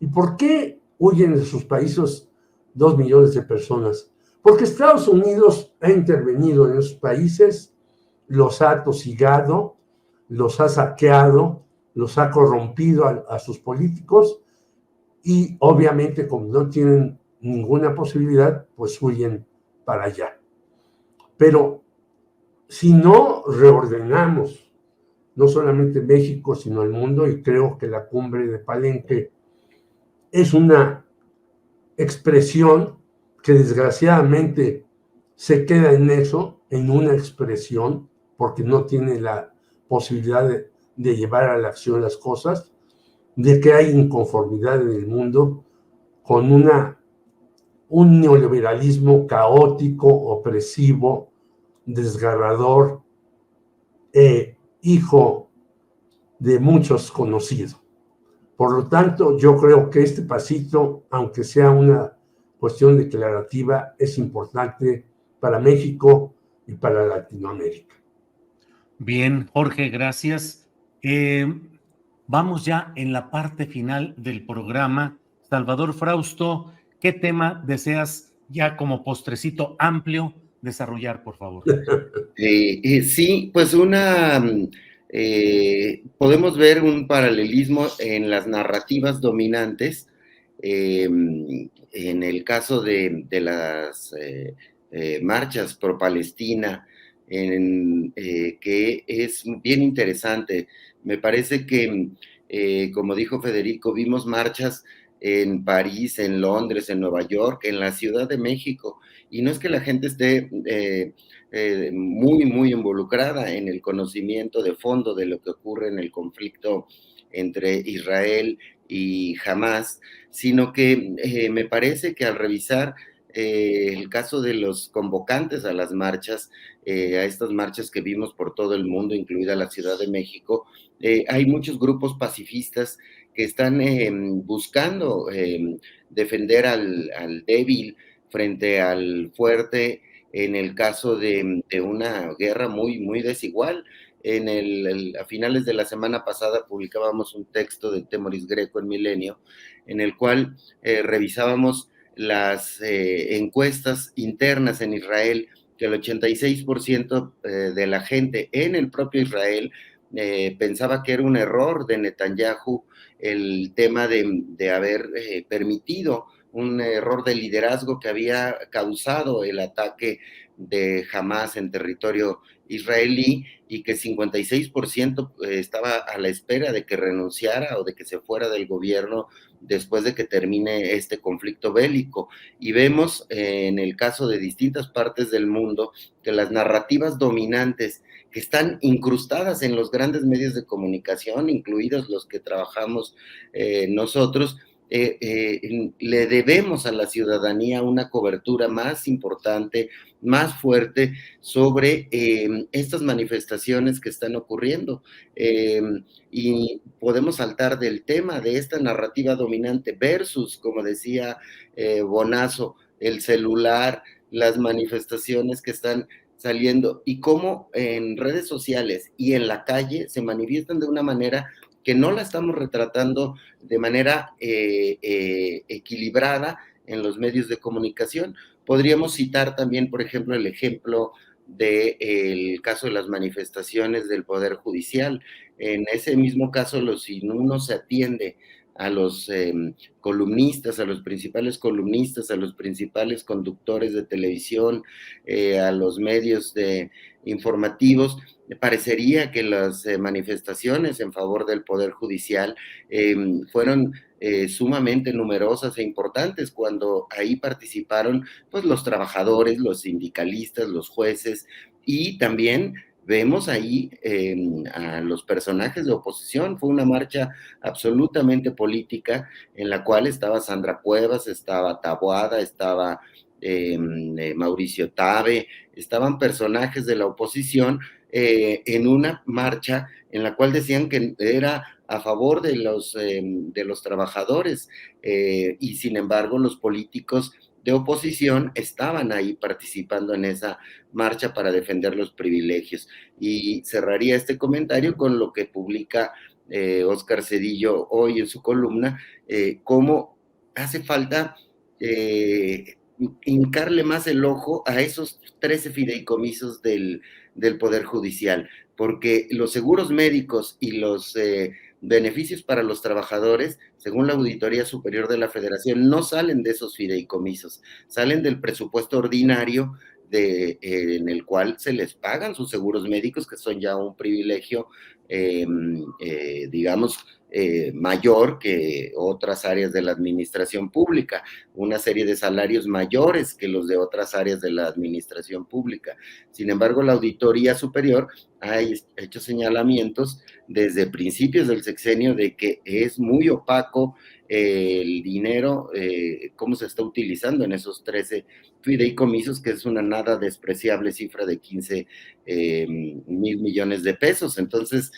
¿Y por qué huyen de sus países 2 millones de personas? Porque Estados Unidos ha intervenido en esos países, los ha atosigado, los ha saqueado, los ha corrompido a sus políticos y obviamente como no tienen ninguna posibilidad, pues huyen para allá. Pero si no reordenamos, no solamente México, sino el mundo, y creo que la cumbre de Palenque es una expresión que desgraciadamente se queda en eso, en una expresión, porque no tiene la posibilidad de llevar a la acción las cosas, de que hay inconformidad en el mundo con un neoliberalismo caótico, opresivo, desgarrador, hijo de muchos conocidos. Por lo tanto, yo creo que este pasito, aunque sea una cuestión declarativa, es importante para México y para Latinoamérica. Bien, Jorge, gracias. Vamos ya en la parte final del programa. Salvador Frausto, ¿qué tema deseas ya como postrecito amplio desarrollar, por favor? Sí, pues podemos ver un paralelismo en las narrativas dominantes, en el caso de las marchas pro Palestina, que es bien interesante. Me parece que, como dijo Federico, vimos marchas en París, en Londres, en Nueva York, en la Ciudad de México, y no es que la gente esté muy, muy involucrada en el conocimiento de fondo de lo que ocurre en el conflicto entre Israel y Hamás, sino que me parece que al revisar el caso de los convocantes a las marchas, a estas marchas que vimos por todo el mundo, incluida la Ciudad de México, hay muchos grupos pacifistas que están buscando defender al débil frente al fuerte, en el caso de una guerra muy, muy desigual. A finales de la semana pasada publicábamos un texto de Temoris Greco en Milenio, en el cual revisábamos las encuestas internas en Israel, que el 86% de la gente en el propio Israel pensaba que era un error de Netanyahu el tema de haber permitido un error de liderazgo que había causado el ataque de Hamás en territorio israelí, y que 56% estaba a la espera de que renunciara o de que se fuera del gobierno después de que termine este conflicto bélico. Y vemos en el caso de distintas partes del mundo que las narrativas dominantes que están incrustadas en los grandes medios de comunicación, incluidos los que trabajamos nosotros, le debemos a la ciudadanía una cobertura más importante, más fuerte sobre estas manifestaciones que están ocurriendo. Y podemos saltar del tema de esta narrativa dominante versus, como decía Bonazo, el celular, las manifestaciones que están saliendo y cómo en redes sociales y en la calle se manifiestan de una manera que no la estamos retratando de manera equilibrada en los medios de comunicación. Podríamos citar también, por ejemplo, el ejemplo del caso de las manifestaciones del Poder Judicial. En ese mismo caso, si uno se atiende a los columnistas, a los principales columnistas, a los principales conductores de televisión, a los medios informativos, parecería que las manifestaciones en favor del Poder Judicial fueron sumamente numerosas e importantes, cuando ahí participaron pues los trabajadores, los sindicalistas, los jueces, y también vemos ahí a los personajes de oposición. Fue una marcha absolutamente política en la cual estaba Sandra Cuevas, estaba Taboada, estaba Mauricio Tabe, estaban personajes de la oposición en una marcha en la cual decían que era a favor de los trabajadores, y sin embargo los políticos de oposición estaban ahí participando en esa marcha para defender los privilegios. Y cerraría este comentario con lo que publica Óscar Cedillo hoy en su columna, cómo hace falta hincarle más el ojo a esos 13 fideicomisos del Poder Judicial, porque los seguros médicos y los beneficios para los trabajadores, según la Auditoría Superior de la Federación, no salen de esos fideicomisos, salen del presupuesto ordinario en el cual se les pagan sus seguros médicos, que son ya un privilegio, digamos, mayor que otras áreas de la administración pública, una serie de salarios mayores que los de otras áreas de la administración pública. Sin embargo, la Auditoría Superior ha hecho señalamientos desde principios del sexenio de que es muy opaco el dinero, cómo se está utilizando en esos 13 fideicomisos, que es una nada despreciable cifra de 15 mil millones de pesos. Entonces,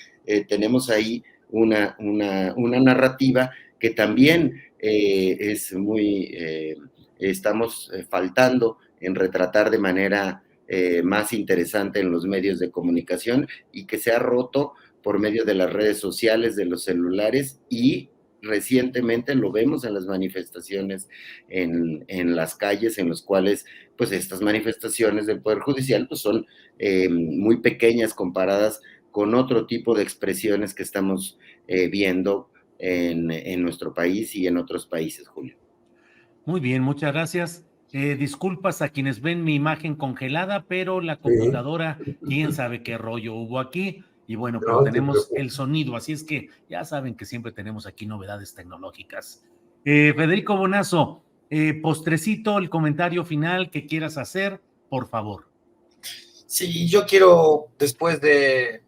tenemos ahí una narrativa que también es muy, estamos faltando en retratar de manera más interesante en los medios de comunicación, y que se ha roto por medio de las redes sociales, de los celulares, y recientemente lo vemos en las manifestaciones en las calles, en los cuales pues estas manifestaciones del Poder Judicial pues son muy pequeñas comparadas con otro tipo de expresiones que estamos viendo en nuestro país y en otros países, Julio. Muy bien, muchas gracias. Disculpas a quienes ven mi imagen congelada, pero la computadora, quién sabe qué rollo hubo aquí. Y bueno, pero No, tenemos el sonido, así es que ya saben que siempre tenemos aquí novedades tecnológicas. Federico Bonazo, postrecito, el comentario final que quieras hacer, por favor. Sí, yo quiero, después de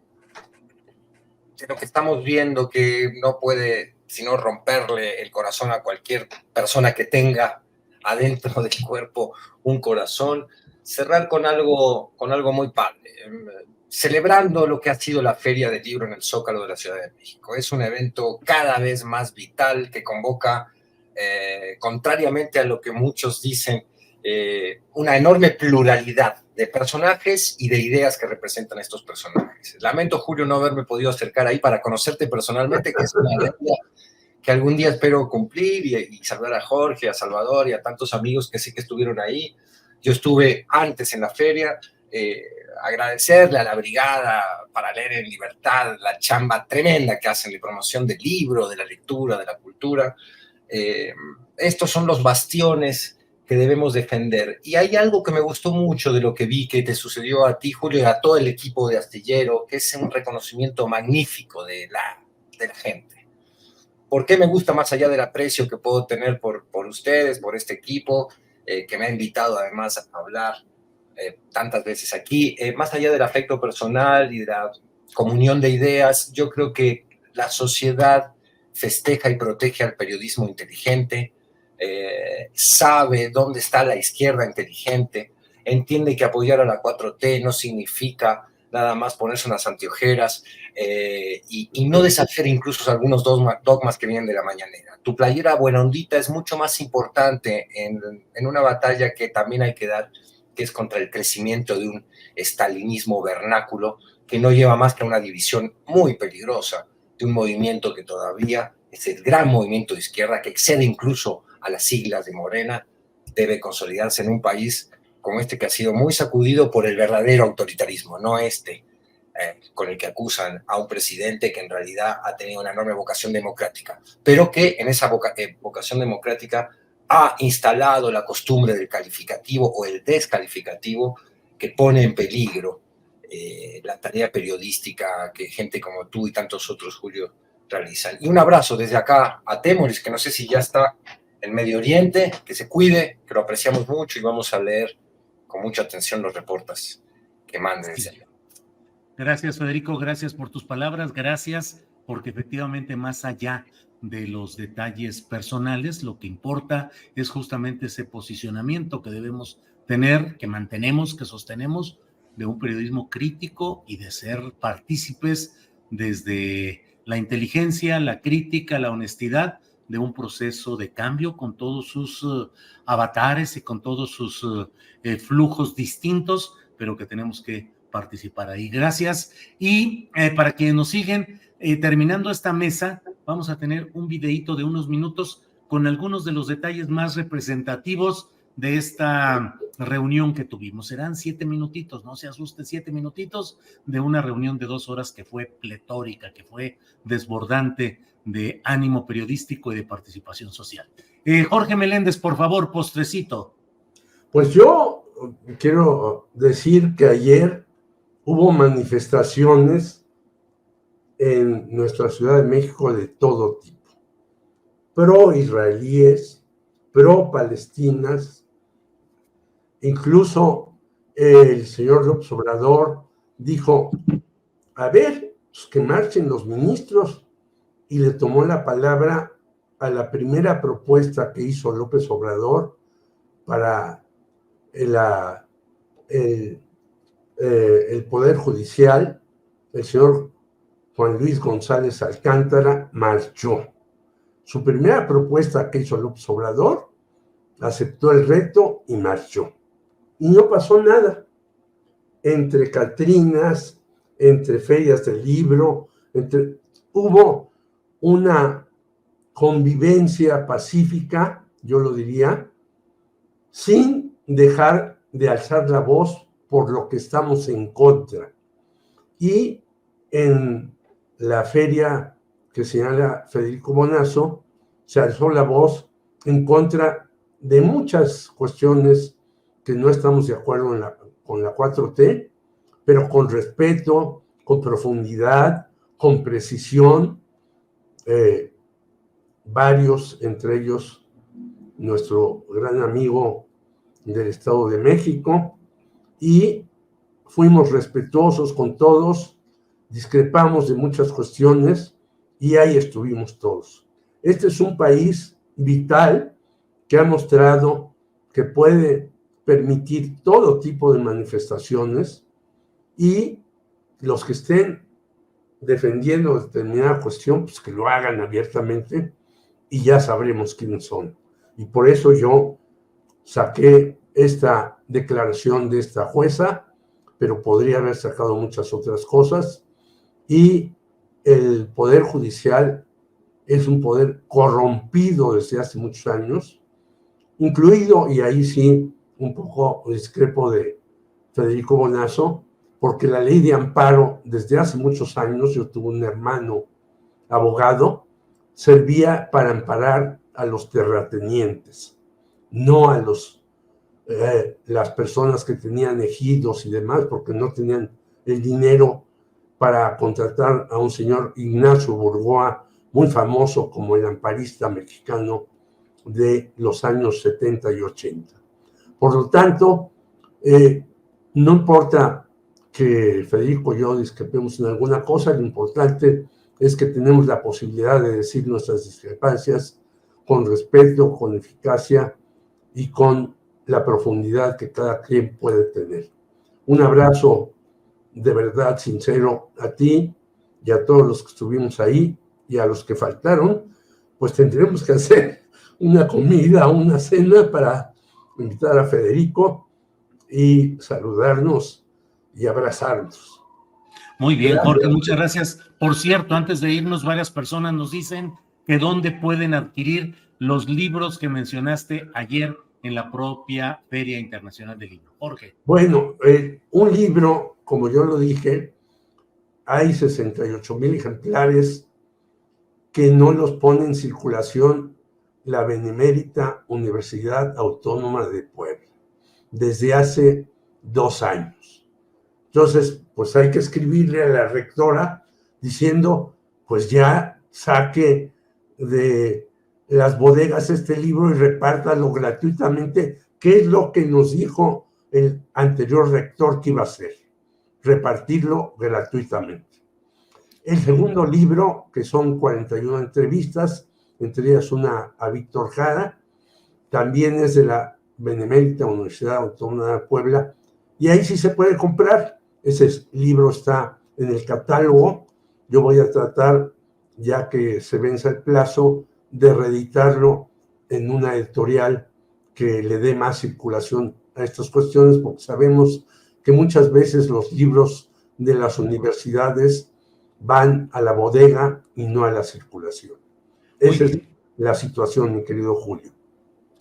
lo que estamos viendo, que no puede sino romperle el corazón a cualquier persona que tenga adentro del cuerpo un corazón, cerrar con algo muy padre, celebrando lo que ha sido la Feria del Libro en el Zócalo de la Ciudad de México. Es un evento cada vez más vital que convoca, contrariamente a lo que muchos dicen, una enorme pluralidad de personajes y de ideas que representan estos personajes. Lamento, Julio, no haberme podido acercar ahí para conocerte personalmente, que es una idea que algún día espero cumplir, y saludar a Jorge, a Salvador y a tantos amigos que sé que estuvieron ahí. Yo estuve antes en la feria. Agradecerle a la Brigada para Leer en Libertad la chamba tremenda que hacen de promoción del libro, de la lectura, de la cultura. Estos son los bastiones que debemos defender. Y hay algo que me gustó mucho de lo que vi que te sucedió a ti, Julio, y a todo el equipo de Astillero, que es un reconocimiento magnífico de la gente. ¿Por qué me gusta, más allá del aprecio que puedo tener por ustedes, por este equipo, que me ha invitado además a hablar tantas veces aquí, más allá del afecto personal y de la comunión de ideas? Yo creo que la sociedad festeja y protege al periodismo inteligente, sabe dónde está la izquierda inteligente, entiende que apoyar a la 4T no significa nada más ponerse unas anteojeras y no deshacer incluso algunos dogmas que vienen de la mañanera. Tu playera buena ondita es mucho más importante en una batalla que también hay que dar, que es contra el crecimiento de un estalinismo vernáculo que no lleva más que a una división muy peligrosa de un movimiento que todavía es el gran movimiento de izquierda, que excede incluso a las siglas de Morena. Debe consolidarse en un país como este, que ha sido muy sacudido por el verdadero autoritarismo, no este con el que acusan a un presidente que en realidad ha tenido una enorme vocación democrática, pero que en esa vocación democrática ha instalado la costumbre del calificativo o el descalificativo que pone en peligro la tarea periodística que gente como tú y tantos otros, Julio, realizan. Y un abrazo desde acá a Temoris, que no sé si ya está en Medio Oriente, que se cuide, que lo apreciamos mucho y vamos a leer con mucha atención los reportes que manden desde allá. Gracias, Federico, gracias por tus palabras, gracias porque efectivamente más allá de los detalles personales, lo que importa es justamente ese posicionamiento que debemos tener, que mantenemos, que sostenemos, de un periodismo crítico y de ser partícipes desde la inteligencia, la crítica, la honestidad de un proceso de cambio con todos sus avatares y con todos sus flujos distintos, pero que tenemos que participar ahí. Gracias. Y para quienes nos siguen, terminando esta mesa, vamos a tener un videíto de unos minutos con algunos de los detalles más representativos de esta reunión que tuvimos. Serán 7 minutitos, no se asuste, 7 minutitos de una reunión de 2 horas que fue pletórica, que fue desbordante de ánimo periodístico y de participación social. Jorge Meléndez, por favor, postrecito. Pues yo quiero decir que ayer hubo manifestaciones en nuestra Ciudad de México de todo tipo, pro-israelíes, pro-palestinas, incluso el señor López Obrador dijo, a ver, pues que marchen los ministros, y le tomó la palabra a la primera propuesta que hizo López Obrador para el Poder Judicial. El señor Juan Luis González Alcántara marchó. Su primera propuesta que hizo López Obrador, aceptó el reto y marchó. Y no pasó nada. Entre catrinas, entre ferias del libro, hubo una convivencia pacífica, yo lo diría, sin dejar de alzar la voz por lo que estamos en contra. Y en la feria que señala Federico Bonazo, se alzó la voz en contra de muchas cuestiones que no estamos de acuerdo con la 4T, pero con respeto, con profundidad, con precisión. Varios, entre ellos nuestro gran amigo del Estado de México, y fuimos respetuosos con todos, discrepamos de muchas cuestiones y ahí estuvimos todos. Este es un país vital que ha mostrado que puede permitir todo tipo de manifestaciones, y los que estén defendiendo determinada cuestión, pues que lo hagan abiertamente y ya sabremos quiénes son. Y por eso yo saqué esta declaración de esta jueza, pero podría haber sacado muchas otras cosas, y el Poder Judicial es un poder corrompido desde hace muchos años, incluido, y ahí sí un poco discrepo de Federico Bonazo, porque la ley de amparo desde hace muchos años, yo tuve un hermano abogado, servía para amparar a los terratenientes, no a las personas que tenían ejidos y demás, porque no tenían el dinero para contratar a un señor Ignacio Burgoa, muy famoso como el amparista mexicano de los años 70 y 80. Por lo tanto, no importa que Federico y yo discrepemos en alguna cosa, lo importante es que tenemos la posibilidad de decir nuestras discrepancias con respeto, con eficacia y con la profundidad que cada quien puede tener. Un abrazo de verdad sincero a ti y a todos los que estuvimos ahí, y a los que faltaron, pues tendremos que hacer una comida, una cena para invitar a Federico y saludarnos y abrazarnos. Muy bien, Jorge, muchas gracias. Por cierto, antes de irnos, varias personas nos dicen que dónde pueden adquirir los libros que mencionaste ayer en la propia Feria Internacional del Libro. Jorge. Bueno, un libro, como yo lo dije, hay 68,000 ejemplares que no los pone en circulación la Benemérita Universidad Autónoma de Puebla desde hace 2 años. Entonces, pues hay que escribirle a la rectora diciendo, pues ya saque de las bodegas este libro y repártalo gratuitamente, que es lo que nos dijo el anterior rector que iba a hacer, repartirlo gratuitamente. El segundo libro, que son 41 entrevistas, entre ellas una a Víctor Jara, también es de la Benemérita Universidad Autónoma de Puebla, y ahí sí se puede comprar. Ese libro está en el catálogo. Yo voy a tratar, ya que se venza el plazo, de reeditarlo en una editorial que le dé más circulación a estas cuestiones, porque sabemos que muchas veces los libros de las universidades van a la bodega y no a la circulación. Esa es la situación, mi querido Julio.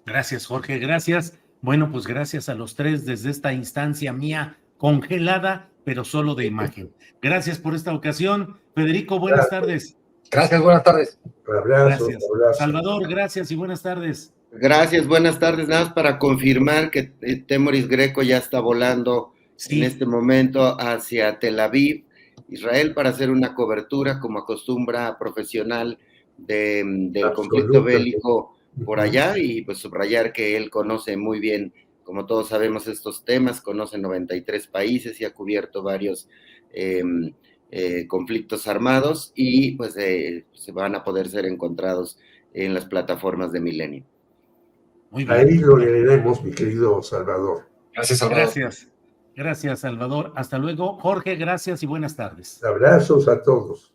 Gracias, Jorge, gracias. Bueno, pues gracias a los tres desde esta instancia mía congelada, pero solo de imagen. Gracias por esta ocasión. Federico, buenas tardes. Gracias, buenas tardes. Abrazo, Gracias. abrazo. Salvador, gracias y buenas tardes. Gracias, buenas tardes. Nada más para confirmar que Temoris Greco ya está volando Sí. en este momento hacia Tel Aviv, Israel, para hacer una cobertura como acostumbra profesional del conflicto bélico por allá, y pues subrayar que él conoce muy bien, como todos sabemos, estos temas, conoce 93 países y ha cubierto varios conflictos armados, y pues se van a poder ser encontrados en las plataformas de Milenio. Muy bien. Ahí lo leeremos, mi querido Salvador. Gracias, Salvador. Gracias. Gracias, Salvador. Hasta luego. Jorge, gracias y buenas tardes. Abrazos a todos.